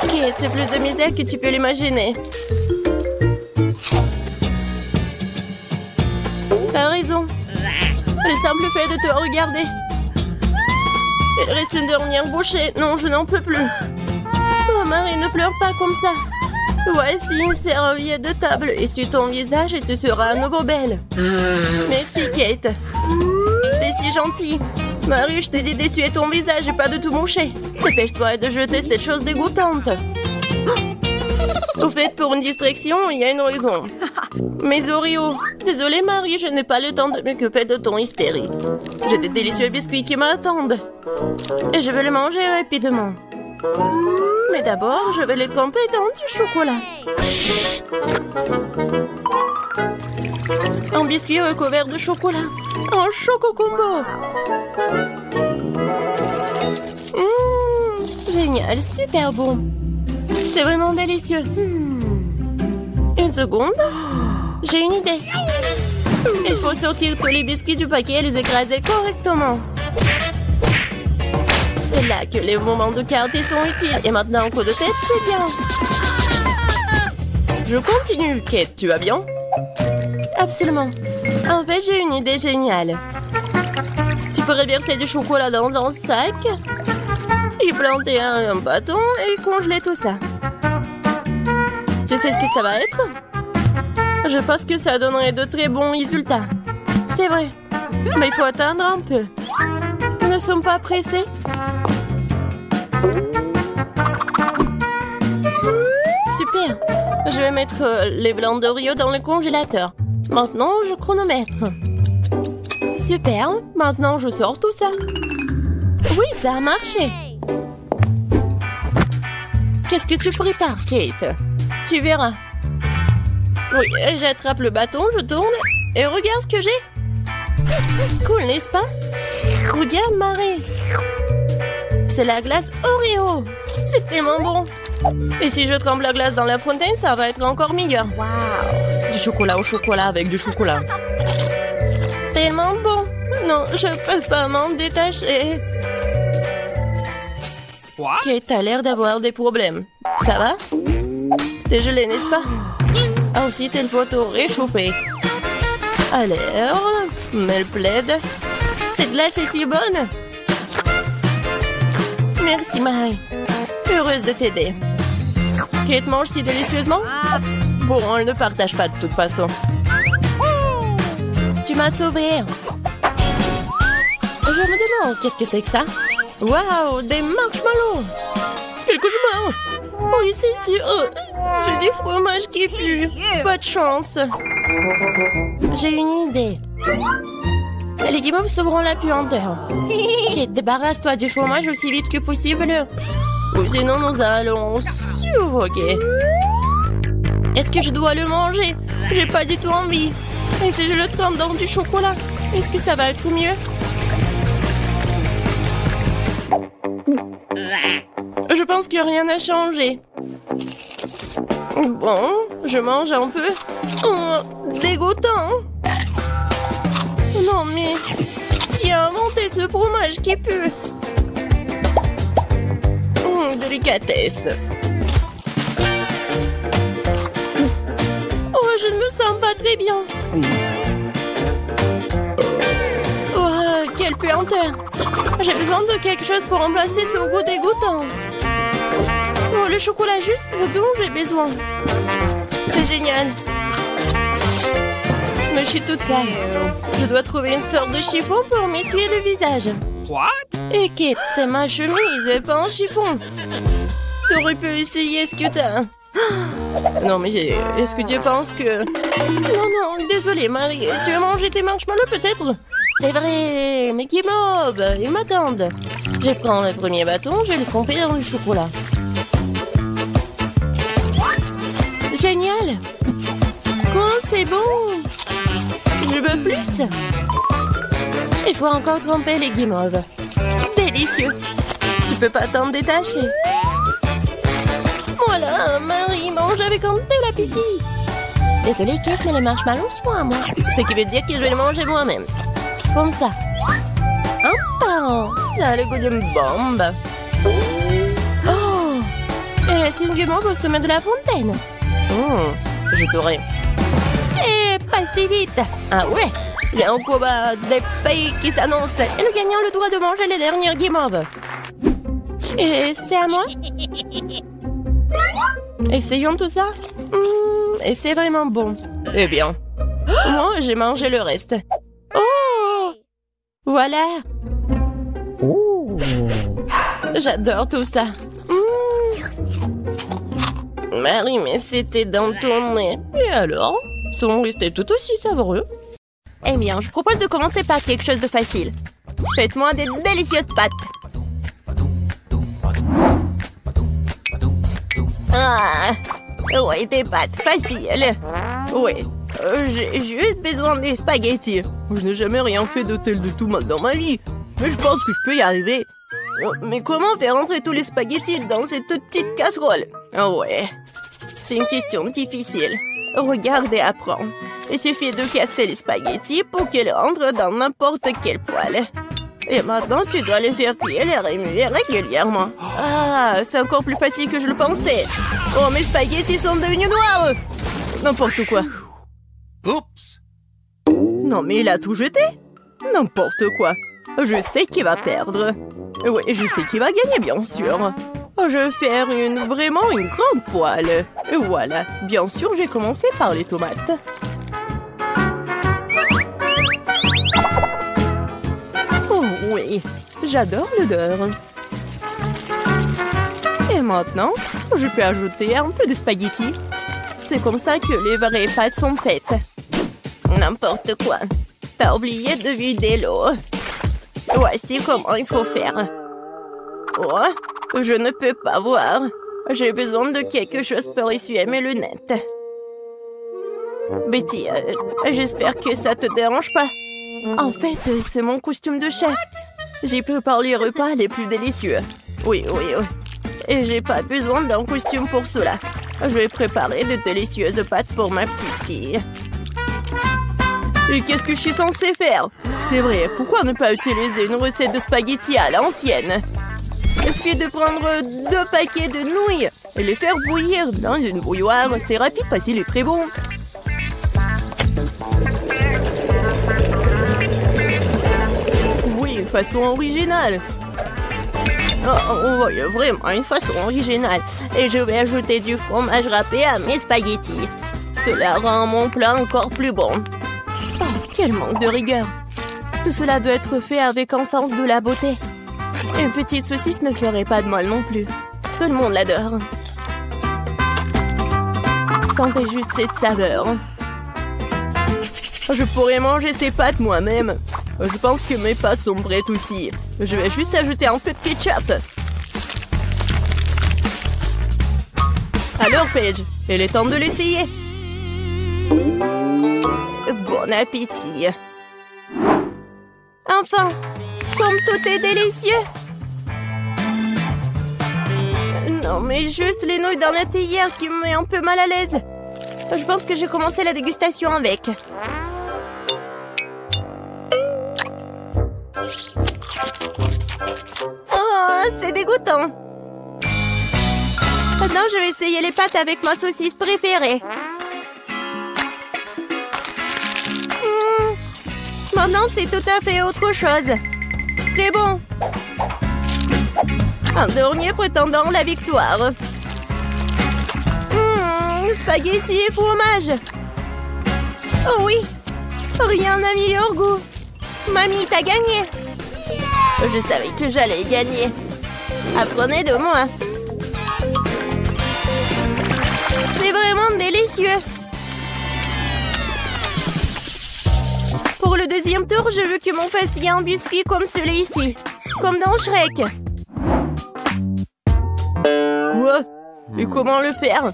Kate, c'est plus de misère que tu peux l'imaginer. T'as raison. Le simple fait de te regarder. Il reste une dernière bouchée. Non, je n'en peux plus. Oh, Marie, ne pleure pas comme ça. Voici une serviette de table. Essuie ton visage et tu seras à nouveau belle. Merci, Kate. T'es si gentille. Marie, je t'ai dit d'essuyer ton visage et pas de tout moucher. Dépêche-toi de jeter cette chose dégoûtante. Au fait, pour une distraction, il y a une raison. Mes Oreos. Désolée, Marie, je n'ai pas le temps de m'occuper de ton hystérie. J'ai des délicieux biscuits qui m'attendent. Et je vais les manger rapidement. Mais d'abord, je vais les tremper dans du chocolat. Un biscuit recouvert de chocolat. Un choco combo. Génial, super bon. C'est vraiment délicieux. Une seconde. J'ai une idée. Il faut sortir tous les biscuits du paquet et les écraser correctement. C'est là que les moments de quartier sont utiles. Et maintenant, un coup de tête, c'est bien. Je continue. Kate, tu vas bien? Absolument. En fait, j'ai une idée géniale. Tu pourrais verser du chocolat dans un sac, y planter un bâton et congeler tout ça. Tu sais ce que ça va être? Je pense que ça donnerait de très bons résultats. C'est vrai. Mais il faut attendre un peu. Nous ne sommes pas pressés. Super. Je vais mettre les blancs d'Oreo dans le congélateur. Maintenant, je chronomètre. Super, maintenant je sors tout ça. Oui, ça a marché. Qu'est-ce que tu prépares, Kate? Tu verras. Oui, j'attrape le bâton, je tourne et regarde ce que j'ai. Cool, n'est-ce pas? Regarde, Marie. C'est la glace Oreo. C'est tellement bon. Et si je trempe la glace dans la fontaine, ça va être encore meilleur. Wow. Du chocolat au chocolat avec du chocolat. Tellement bon. Non, je peux pas m'en détacher. Quoi? Kate a l'air d'avoir des problèmes. Ça va? T'es gelé, n'est-ce pas? Ah, aussi, t'es le photo réchauffé. Alors, mais le plaid. Cette glace est si bonne. Merci, Marie. Heureuse de t'aider. Kate mange si délicieusement? Bon, elle ne partage pas de toute façon. Tu m'as sauvée. Je me demande, qu'est-ce que c'est que ça? Waouh, des marshmallows! Quel cauchemar! Oui, c'est sûr. J'ai du fromage qui pue. Pas de chance. J'ai une idée. Les guimauves sauveront la puanteur. Kate, débarrasse-toi du fromage aussi vite que possible. Ou sinon, nous allons suffoquer. Est-ce que je dois le manger? J'ai pas du tout envie. Et si je le trempe dans du chocolat, est-ce que ça va être mieux? Je pense que rien n'a changé. Bon, je mange un peu. Oh, dégoûtant. Non mais, qui a inventé ce fromage qui pue? Délicatesse. Oh, je ne me sens pas très bien. Oh, quelle puanteur. J'ai besoin de quelque chose pour remplacer ce goût dégoûtant. Oh, le chocolat juste ce dont j'ai besoin. C'est génial. Mais je suis toute sale. Je dois trouver une sorte de chiffon pour m'essuyer le visage. What? Et Kate, c'est ma chemise, pas un chiffon. T'aurais pu essayer ce que t'as. Non, mais est-ce que tu penses que... Non, désolée, Marie. Tu as mangé tes marshmallows, peut-être? C'est vrai, mais qui mob, ils m'attendent. Je prends le premier bâton, je vais le tremper dans du chocolat. Génial. Quoi, c'est bon. Je veux plus. Il faut encore tremper les guimauves. Délicieux. Tu peux pas t'en détacher. Voilà, Marie mange avec un tel appétit. Désolée, Kate, mais les marshmallows sont à moi. Ce qui veut dire que je vais les manger moi-même. Comme ça. Un pain. Ça a le goût d'une bombe. Oh, il reste une guimauve au sommet de la fontaine. Je t'aurai. Et pas si vite. Ah ouais. Il y a un combat des pays qui s'annonce. Et le gagnant a le droit de manger les dernières guimauves. Et c'est à moi? Essayons tout ça. Et c'est vraiment bon. Eh bien, moi, j'ai mangé le reste. Oh! Voilà. Oh! J'adore tout ça. Marie, mais c'était dans ton nez. Et alors? Sont restés tout aussi savoureux. Eh bien, je propose de commencer par quelque chose de facile. Faites-moi des délicieuses pâtes. Ah, ouais, des pâtes faciles. Ouais, j'ai juste besoin des spaghettis. Je n'ai jamais rien fait de tel de tout mal dans ma vie. Mais je pense que je peux y arriver. Mais comment faire entrer tous les spaghettis dans cette toute petite casserole? Ouais, c'est une question difficile. Regarde et apprends. Il suffit de casser les spaghettis pour qu'ils rentrent dans n'importe quel poêle. Et maintenant, tu dois les faire cuire et remuer régulièrement. Ah, c'est encore plus facile que je le pensais. Oh, mes spaghettis sont devenus noirs. N'importe quoi. Oups! Non, mais il a tout jeté. N'importe quoi. Je sais qui va perdre. Oui, je sais qui va gagner, bien sûr. Je vais faire vraiment une grande poêle. Et voilà. Bien sûr, j'ai commencé par les tomates. Oh oui, j'adore l'odeur. Et maintenant, je peux ajouter un peu de spaghettis. C'est comme ça que les vraies pâtes sont faites. N'importe quoi. T'as oublié de vider l'eau. Voici comment il faut faire. Oh, je ne peux pas voir. J'ai besoin de quelque chose pour essuyer mes lunettes. Betty, j'espère que ça te dérange pas. En fait, c'est mon costume de chef. J'ai préparé les repas les plus délicieux. Oui. Et j'ai pas besoin d'un costume pour cela. Je vais préparer de délicieuses pâtes pour ma petite fille. Et qu'est-ce que je suis censée faire? C'est vrai, pourquoi ne pas utiliser une recette de spaghettis à l'ancienne? Il suffit de prendre 2 paquets de nouilles et les faire bouillir dans une bouilloire. C'est rapide, facile et très bon. Oui, une façon originale. Oh, vraiment une façon originale. Et je vais ajouter du fromage râpé à mes spaghettis. Cela rend mon plat encore plus bon. Oh, quel manque de rigueur. Tout cela doit être fait avec un sens de la beauté. Une petite saucisse ne ferait pas de mal non plus. Tout le monde l'adore. Sentez juste cette saveur. Je pourrais manger ces pâtes moi-même. Je pense que mes pâtes sont prêtes aussi. Je vais juste ajouter un peu de ketchup. Alors, Paige, il est temps de l'essayer. Bon appétit. Enfin, comme tout est délicieux. Non, mais juste les nouilles dans la théière qui me met un peu mal à l'aise. Je pense que j'ai commencé la dégustation avec. Oh, c'est dégoûtant. Maintenant, je vais essayer les pâtes avec ma saucisse préférée. Maintenant, c'est tout à fait autre chose. Très bon. Un dernier prétendant la victoire. Spaghetti et fromage. Oh oui, rien n'a meilleur goût. Mamie, t'as gagné. Je savais que j'allais gagner. Apprenez de moi. C'est vraiment délicieux. Pour le deuxième tour, je veux que mon fasse un biscuit comme celui-ci. Comme dans Shrek. Quoi? Et comment le faire?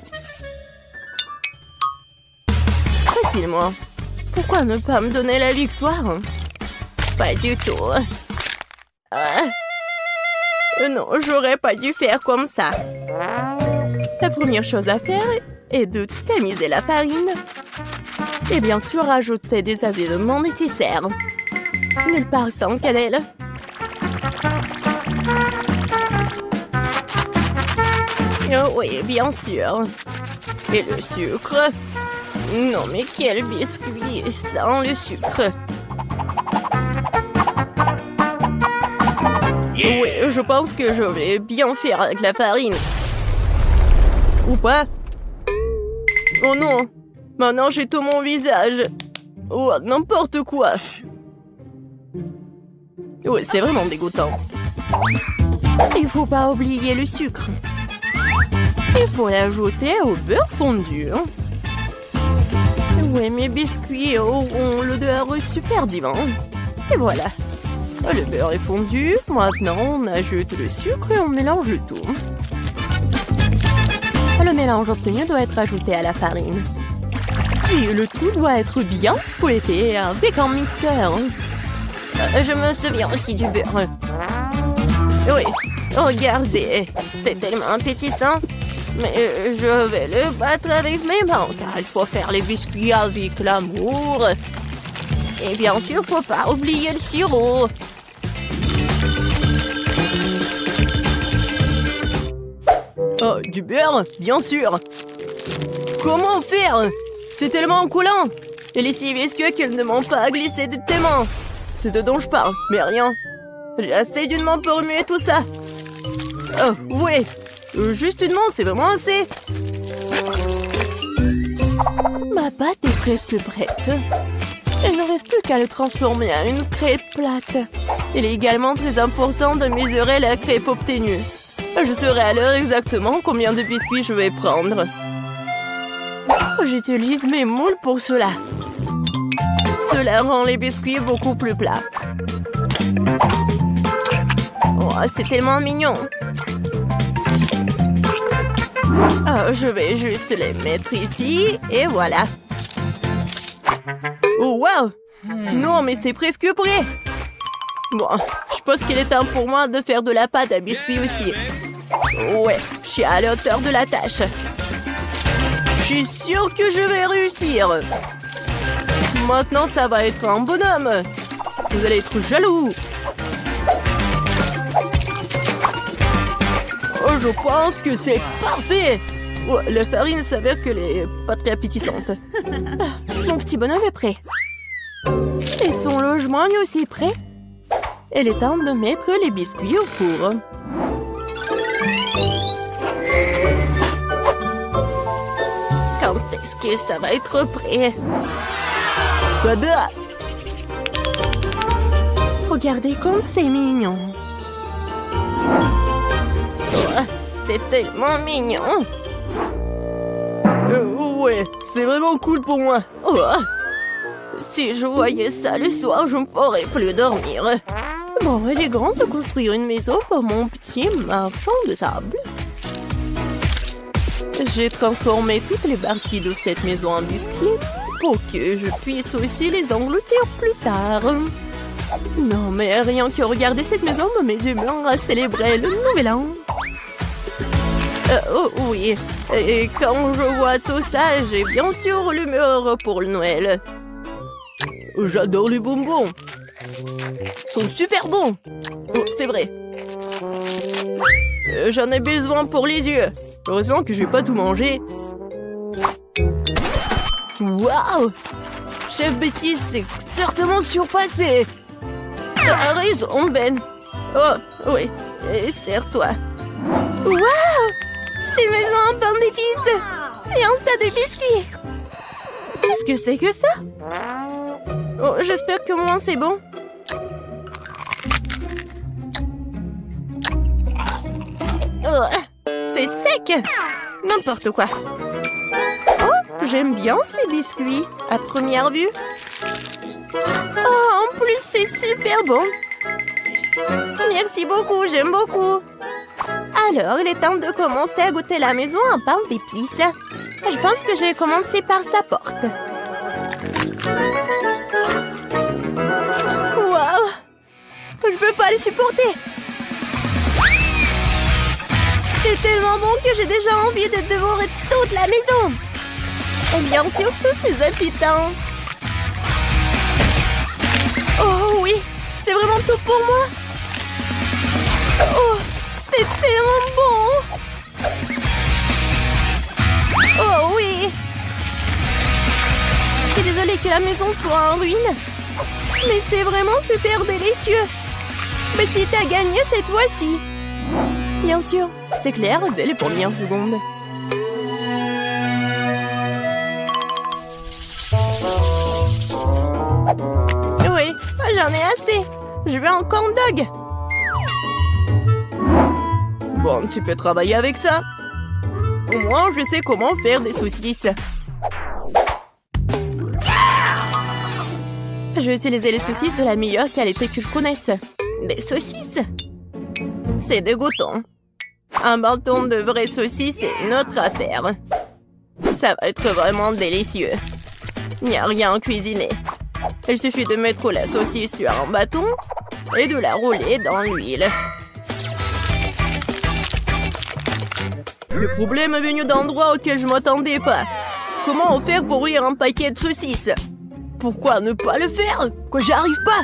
Facilement. Pourquoi ne pas me donner la victoire? Pas du tout. Non, j'aurais pas dû faire comme ça. La première chose à faire est de tamiser la farine. Et bien sûr, ajouter des assaisonnements nécessaires. Nulle part sans cannelle. Oh oui, bien sûr. Et le sucre. Non, mais quel biscuit sans le sucre. Oui, je pense que je vais bien faire avec la farine. Ou pas? Oh non! Maintenant, j'ai tout mon visage. Oh, n'importe quoi. Oui, c'est vraiment dégoûtant. Il faut pas oublier le sucre. Il faut l'ajouter au beurre fondu. Oui, mes biscuits auront l'odeur super divin. Et voilà. Le beurre est fondu. Maintenant, on ajoute le sucre et on mélange le tout. Le mélange obtenu doit être ajouté à la farine. Et le tout doit être bien fouetté avec un mixeur. Je me souviens aussi du beurre. Oui, regardez. C'est tellement appétissant. Mais je vais le battre avec mes mains, car il faut faire les biscuits avec l'amour. Et bien sûr, faut pas oublier le sirop. Oh, du beurre, bien sûr. Comment faire? C'est tellement coulant. Et les si visqueux qu'ils ne m'ont pas glissé de tes mains. C'est ce dont je parle, mais rien. J'ai assez d'une main pour remuer tout ça. Oh, oui. Juste une main, c'est vraiment assez. Ma pâte est presque prête. Il ne reste plus qu'à le transformer en une crêpe plate. Il est également très important de mesurer la crêpe obtenue. Je saurai à l'heure exactement combien de biscuits je vais prendre. J'utilise mes moules pour cela. Cela rend les biscuits beaucoup plus plats. Oh, c'est tellement mignon. Je vais juste les mettre ici et voilà. Oh, wow! Non, mais c'est presque prêt. Bon, je pense qu'il est temps pour moi de faire de la pâte à biscuits aussi. Ouais, je suis à la hauteur de la tâche. Je suis sûre que je vais réussir. Maintenant, ça va être un bonhomme. Vous allez être jaloux. Oh, je pense que c'est parfait. Oh, la farine s'avère qu'elle est pas très appétissante. Mon petit bonhomme est prêt. Et son logement est aussi prêt. Il est temps de mettre les biscuits au four. Quand est-ce que ça va être prêt? Tada! Regardez comme c'est mignon. Oh, c'est tellement mignon. Ouais, c'est vraiment cool pour moi. Oh, si je voyais ça le soir, je ne pourrais plus dormir. Bon, il est grand de construire une maison pour mon petit marchand de sable. J'ai transformé toutes les parties de cette maison en biscuits pour que je puisse aussi les engloutir plus tard. Non, mais rien que regarder cette maison me met d'humeur à célébrer le nouvel an. Oh oui, et quand je vois tout ça, j'ai bien sûr l'humeur pour le Noël. J'adore les bonbons. Ils sont super bons. Oh, c'est vrai. J'en ai besoin pour les yeux. Heureusement que je vais pas tout manger. Waouh! Chef Betty s'est certainement surpassé. T'as raison, Ben. Oh, oui. Et serre-toi. Waouh! C'est une maison en pain d'épices. Et un tas de biscuits. Qu'est-ce que c'est que ça? Oh, j'espère que moi c'est bon. Oh, c'est sec. N'importe quoi. Oh, j'aime bien ces biscuits à première vue. Oh, en plus c'est super bon. Merci beaucoup, j'aime beaucoup. Alors, il est temps de commencer à goûter la maison en pain d'épices. Je pense que je vais commencer par sa porte. Waouh! Je peux pas le supporter. C'est tellement bon que j'ai déjà envie de dévorer toute la maison. Et bien sûr, tous ces habitants. Oh oui, c'est vraiment tout pour moi. Oh, c'est tellement bon. Oh oui. Je suis désolée que la maison soit en ruine. Mais c'est vraiment super délicieux. Betty a gagné cette fois-ci. Bien sûr, c'était clair dès les premières secondes. Oui, j'en ai assez. Je veux un corn dog. Bon, tu peux travailler avec ça. Au moins, je sais comment faire des saucisses. Je vais utiliser les saucisses de la meilleure qualité que je connaisse. Des saucisses. C'est dégoûtant. Un bâton de vraies saucisses est une autre affaire. Ça va être vraiment délicieux. Il n'y a rien à cuisiner. Il suffit de mettre la saucisse sur un bâton et de la rouler dans l'huile. Le problème est venu d'endroits auxquels je ne m'attendais pas. Comment faire pour ouvrir un paquet de saucisses? Pourquoi ne pas le faire? Que j'y arrive pas?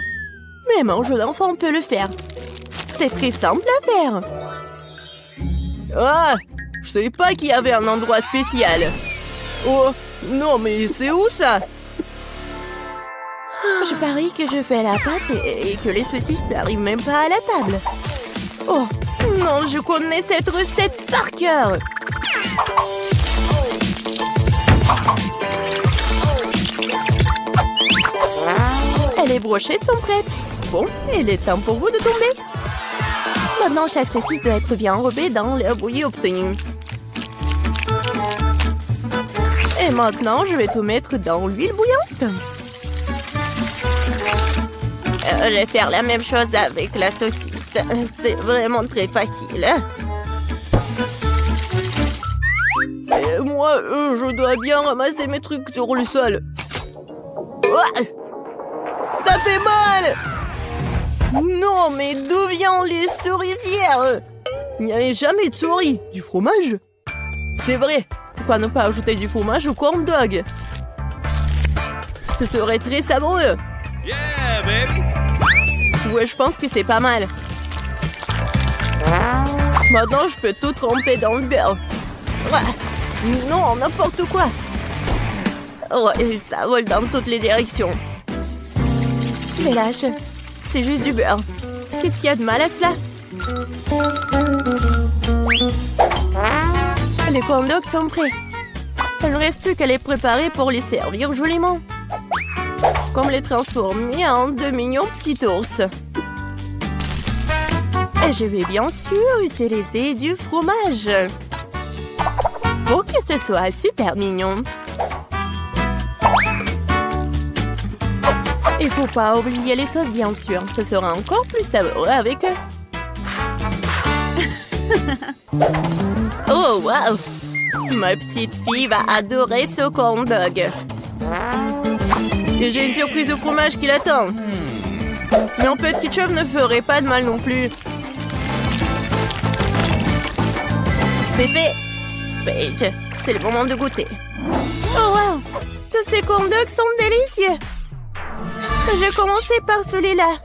Même un jeu d'enfant peut le faire. C'est très simple à faire. Ah, je savais pas qu'il y avait un endroit spécial. Oh, non mais c'est où ça? Je parie que je fais la pâte et que les saucisses n'arrivent même pas à la table. Oh, non, je connais cette recette par cœur. Les brochettes sont prêtes. Bon, il est temps pour vous de tomber. Maintenant, chaque saucisse doit être bien enrobée dans l'air bouilli obtenu. Et maintenant, je vais tout mettre dans l'huile bouillante. Je vais faire la même chose avec la saucisse. C'est vraiment très facile. Et moi, je dois bien ramasser mes trucs sur le sol. Ouais, ça fait mal! Non, mais d'où viennent les souricières? Il n'y avait jamais de souris. Du fromage? C'est vrai. Pourquoi ne pas ajouter du fromage au corn dog? Ce serait très savoureux. Yeah, baby! Ouais, je pense que c'est pas mal. Maintenant, je peux tout tremper dans le beurre. Ouais. Non, n'importe quoi. Ouais, ça vole dans toutes les directions. Mais lâche. C'est juste du beurre. Qu'est-ce qu'il y a de mal à cela? Les corn dogs sont prêts. Il ne reste plus qu'à les préparer pour les servir joliment. Comme les transformer en de mignons petits ours. Et je vais bien sûr utiliser du fromage. Pour que ce soit super mignon. Il faut pas oublier les sauces, bien sûr. Ce sera encore plus savoureux avec eux. Oh, wow! Ma petite fille va adorer ce corn dog. Et j'ai une surprise au fromage qui l'attend. Mais un peu de ketchup ne ferait pas de mal non plus. C'est fait! Paige, c'est le moment de goûter. Oh, wow! Tous ces corn dogs sont délicieux! Je vais commencer par celui-là.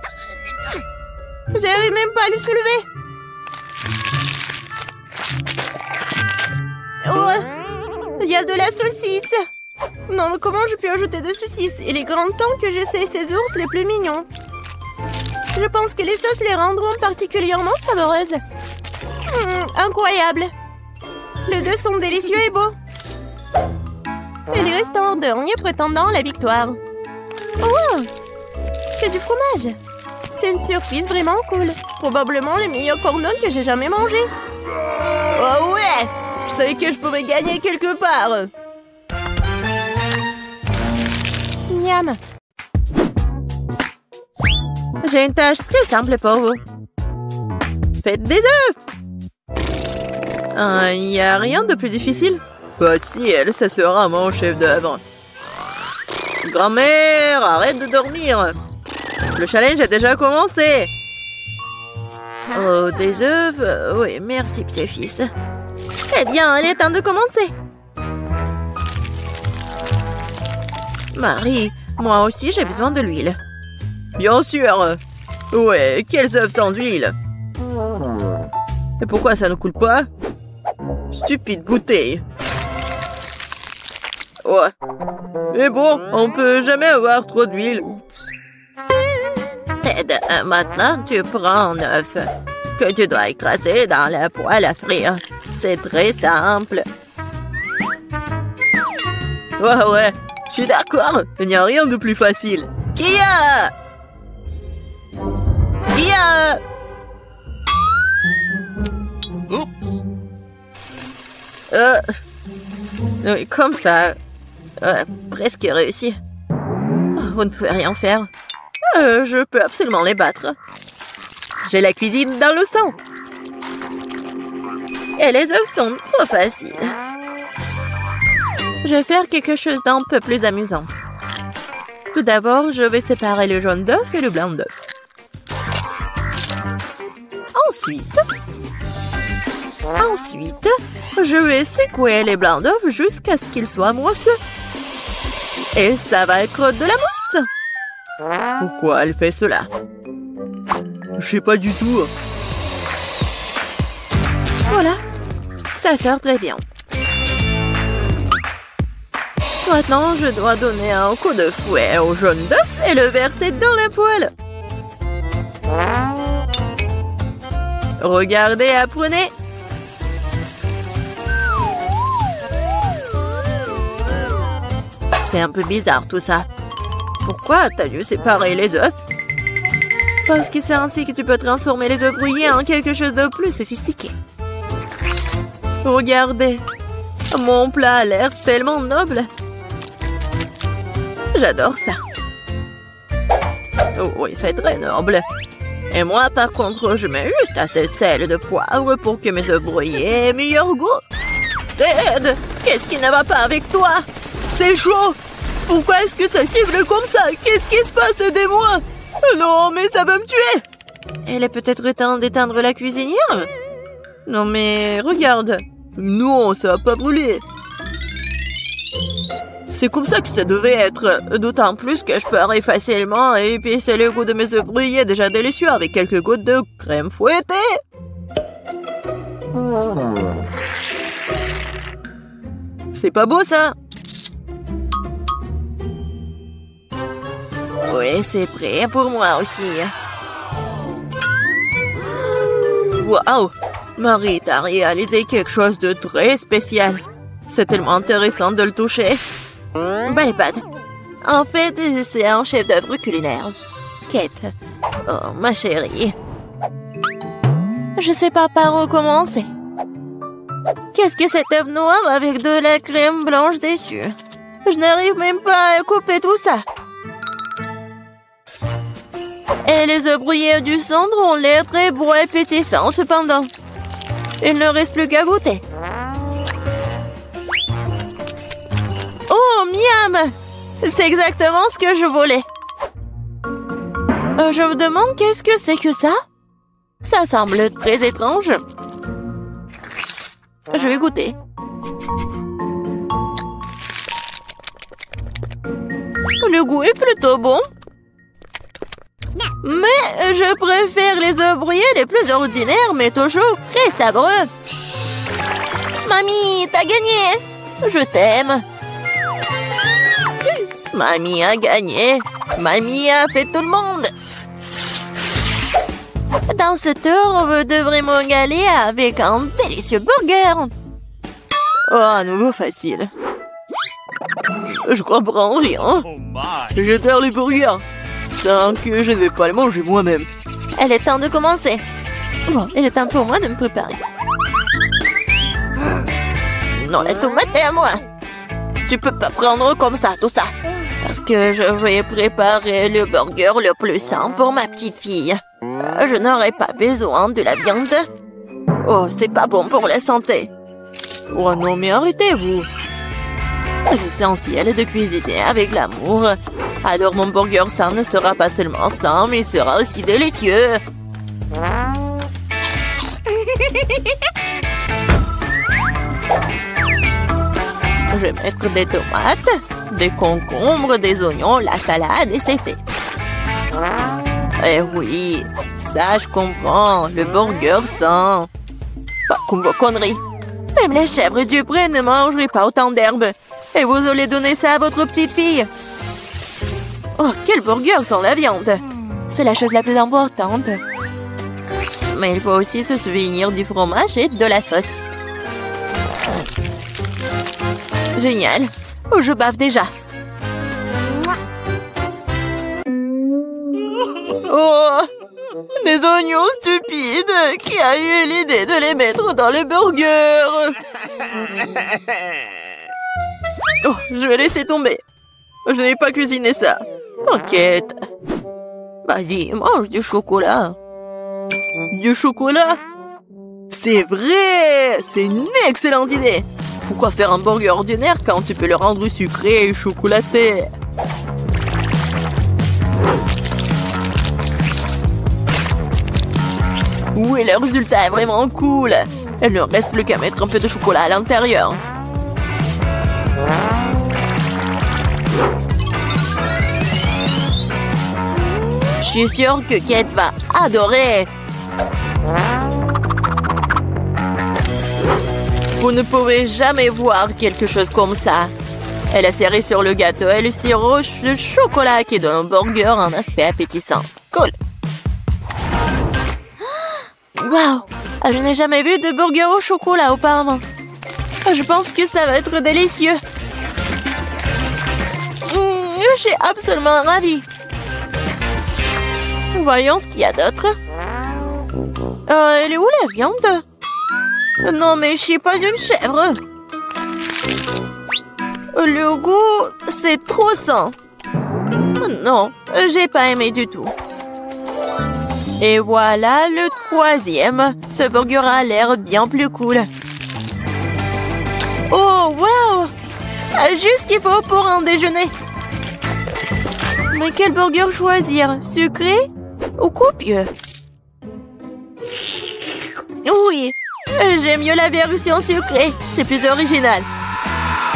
J'arrive même pas à le soulever. Oh, il y a de la saucisse. Non, mais comment je peux ajouter de saucisse? Il est grand temps que j'essaie ces ours les plus mignons. Je pense que les sauces les rendront particulièrement savoureuses. Incroyable. Les deux sont délicieux et beaux. Il reste un dernier prétendant à la victoire. Oh, c'est du fromage. C'est une surprise vraiment cool. Probablement les meilleurs corn dogs que j'ai jamais mangés. Oh ouais! Je savais que je pouvais gagner quelque part. Miam. J'ai une tâche très simple pour vous. Faites des œufs. Il n'y a rien de plus difficile. Facile, ça sera mon chef d'œuvre. Grand-mère, arrête de dormir. Le challenge a déjà commencé. Oh, des œufs? Oui, merci, petit-fils. Eh bien, il est temps de commencer. Marie, moi aussi, j'ai besoin de l'huile. Bien sûr. Ouais, quels œufs sans huile? Et pourquoi ça ne coule pas? Stupide bouteille. Ouais. Mais bon, on peut jamais avoir trop d'huile. Ted, maintenant, tu prends un œuf que tu dois écraser dans la poêle à frire. C'est très simple. Ouais, je suis d'accord. Il n'y a rien de plus facile. Kia! Oups! Oui, comme ça. Presque réussi. Vous ne pouvez rien faire. Je peux absolument les battre. J'ai la cuisine dans le sang. Et les œufs sont trop faciles. Je vais faire quelque chose d'un peu plus amusant. Tout d'abord, je vais séparer le jaune d'œuf et le blanc d'œuf. Ensuite, je vais secouer les blancs d'œuf jusqu'à ce qu'ils soient mousseux. Et ça va être de la mousse. Pourquoi elle fait cela? Je sais pas du tout. Voilà, ça sort très bien. Maintenant, je dois donner un coup de fouet au jaune d'œuf et le verser dans la poêle. Regardez, apprenez. C'est un peu bizarre tout ça. Pourquoi t'as dû séparer les œufs? Parce que c'est ainsi que tu peux transformer les œufs brouillés en quelque chose de plus sophistiqué. Regardez. Mon plat a l'air tellement noble. J'adore ça. Oh, oui, c'est très noble. Et moi, par contre, je mets juste assez de sel et de poivre pour que mes œufs brouillés aient meilleur goût. Ted, qu'est-ce qui ne va pas avec toi? C'est chaud! Pourquoi est-ce que ça cible comme ça? Qu'est-ce qui se passe? Aidez-moi! Non, mais ça va me tuer! Il est peut-être temps d'éteindre la cuisinière? Non mais, regarde. Non, ça va pas brûler. C'est comme ça que ça devait être. D'autant plus que je peux facilement épicer le goût de mes œufs brouillés déjà délicieux avec quelques gouttes de crème fouettée. C'est pas beau ça? Oui, c'est prêt pour moi aussi. Waouh! Marie, t'as réalisé quelque chose de très spécial. C'est tellement intéressant de le toucher. Belle pâte. En fait, c'est un chef-d'œuvre culinaire. Kate. Oh, ma chérie. Je sais pas par où commencer. Qu'est-ce que cet œuf noir avec de la crème blanche dessus? Je n'arrive même pas à couper tout ça. Et les œufs brouillés du centre ont l'air très beaux et pétissants cependant. Il ne reste plus qu'à goûter. Oh, miam! C'est exactement ce que je voulais. Je me demande qu'est-ce que c'est que ça? Ça semble très étrange. Je vais goûter. Le goût est plutôt bon. Mais je préfère les œufs brouillés les plus ordinaires, mais toujours très savoureux. Mamie, t'as gagné! Je t'aime. Mamie a gagné. Mamie a fait tout le monde. Dans ce tour, vous devrez me régaler avec un délicieux burger. Oh, à nouveau facile. Je comprends rien. Oh my! Je terre les burgers. Tant que je ne vais pas les manger moi-même. Il est temps de commencer. Bon, il est temps pour moi de me préparer. Non, la tomate est à moi. Tu peux pas prendre comme ça, tout ça. Parce que je vais préparer le burger le plus sain pour ma petite fille. Je n'aurai pas besoin de la viande. Oh, c'est pas bon pour la santé. Oh non, mais arrêtez-vous. L'essentiel est de cuisiner avec l'amour. Alors mon burger sain ne sera pas seulement sain, mais sera aussi délicieux. Je vais mettre des tomates, des concombres, des oignons, la salade et c'est fait. Eh oui, ça je comprends, le burger sain. Pas comme vos conneries. Même les chèvres du pré ne mangeraient pas autant d'herbes. Et vous allez donner ça à votre petite fille. Oh, quel burger sans la viande. C'est la chose la plus importante. Mais il faut aussi se souvenir du fromage et de la sauce. Génial. Oh, je bave déjà. Oh, des oignons stupides. Qui a eu l'idée de les mettre dans le burger? Oh, je vais laisser tomber. Je n'ai pas cuisiné ça. T'inquiète. Vas-y, mange du chocolat. Du chocolat? C'est vrai! C'est une excellente idée! Pourquoi faire un burger ordinaire quand tu peux le rendre sucré et chocolaté? Oui, le résultat est vraiment cool. Il ne reste plus qu'à mettre un peu de chocolat à l'intérieur. Je suis sûre que Kate va adorer. Vous ne pouvez jamais voir quelque chose comme ça. Elle a serré sur le gâteau et le sirop de chocolat qui donne au burger un aspect appétissant. Cool. Waouh! Je n'ai jamais vu de burger au chocolat auparavant. Je pense que ça va être délicieux. Je suis absolument ravie. Voyons ce qu'il y a d'autre. Elle est où la viande? Non, mais je suis pas une chèvre. Le goût, c'est trop sain. Non, j'ai pas aimé du tout. Et voilà le troisième. Ce burger a l'air bien plus cool. Oh, wow! Juste ce qu'il faut pour un déjeuner. Mais quel burger choisir? Sucré ou copieux? Oui, j'aime mieux la version sucrée. C'est plus original.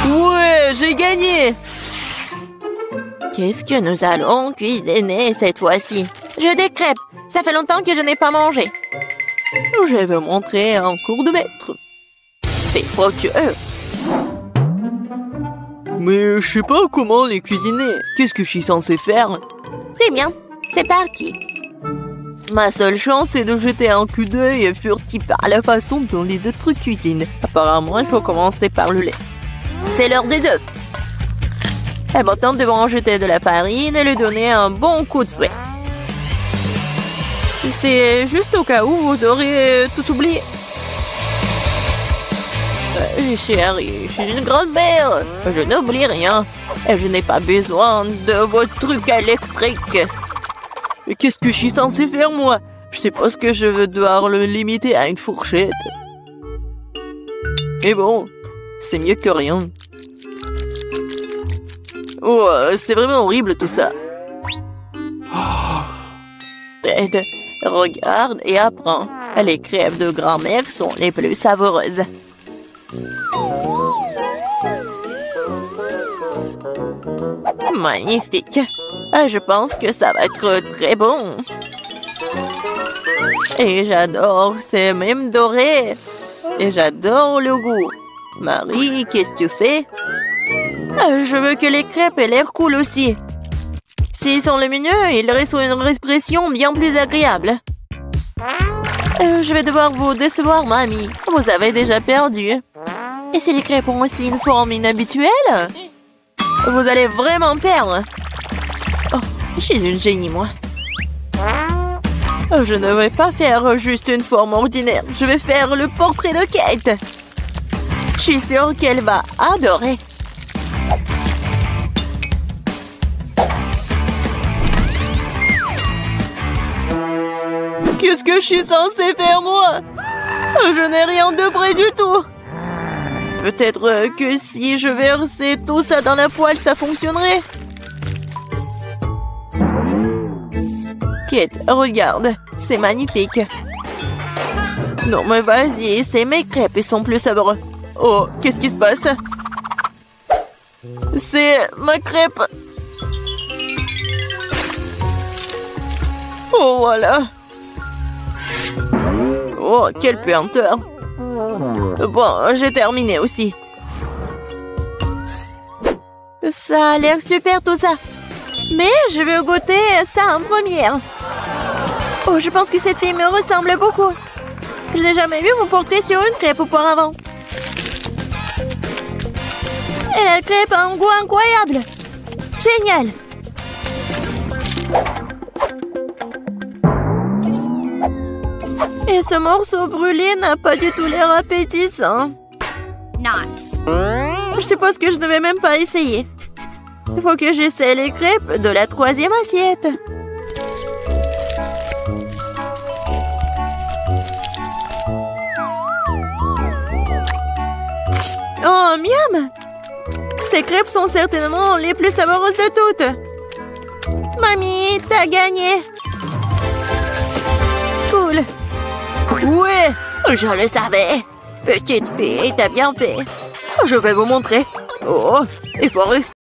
Ouais, j'ai gagné! Qu'est-ce que nous allons cuisiner cette fois-ci? Je veux des crêpes. Ça fait longtemps que je n'ai pas mangé. Je vais montrer un cours de maître. C'est fructueux. Mais je sais pas comment les cuisiner. Qu'est-ce que je suis censé faire? C'est bien, c'est parti. Ma seule chance, c'est de jeter un coup d'œil furtif à la façon dont les autres cuisinent. Apparemment, il faut commencer par le lait. C'est l'heure des œufs. Et maintenant, nous devons en jeter de la farine et lui donner un bon coup de fouet. C'est juste au cas où vous aurez tout oublié. Chérie, je suis une grand-mère. Je n'oublie rien. Et je n'ai pas besoin de vos trucs électriques. Mais qu'est-ce que je suis censée faire, moi? Je suppose que je vais devoir le limiter à une fourchette. Mais bon, c'est mieux que rien. Oh, c'est vraiment horrible tout ça. Ted, regarde et apprends. Les crêpes de grand-mère sont les plus savoureuses. Magnifique. Je pense que ça va être très bon. Et j'adore, c'est même doré. Et j'adore le goût. Marie, qu'est-ce que tu fais? Je veux que les crêpes aient l'air cool aussi. S'ils sont les mignons, ils restent une expression bien plus agréable. Je vais devoir vous décevoir, mamie. Vous avez déjà perdu. Et si les crêpes ont aussi une forme inhabituelle? Vous allez vraiment perdre. Oh, je suis une génie, moi. Je ne vais pas faire juste une forme ordinaire. Je vais faire le portrait de Kate. Je suis sûre qu'elle va adorer. Qu'est-ce que je suis censée faire, moi? Je n'ai rien de près du tout. Peut-être que si je versais tout ça dans la poêle, ça fonctionnerait. Kate, regarde. C'est magnifique. Non, mais vas-y, c'est mes crêpes, ils sont plus savoureux. Oh, qu'est-ce qui se passe? C'est ma crêpe. Oh, voilà. Oh, quelle puanteur. Bon, j'ai terminé aussi. Ça a l'air super tout ça. Mais je veux goûter ça en première. Oh, je pense que cette fille me ressemble beaucoup. Je n'ai jamais vu mon portrait sur une crêpe auparavant. Et la crêpe a un goût incroyable. Génial. Et ce morceau brûlé n'a pas du tout l'air appétissant. Je suppose que je ne vais même pas essayer. Il faut que j'essaie les crêpes de la troisième assiette. Oh, miam! Ces crêpes sont certainement les plus savoureuses de toutes. Mamie, t'as gagné. Cool. Ouais, je le savais. Petite fille, t'as bien fait. Je vais vous montrer. Oh, il faut respirer.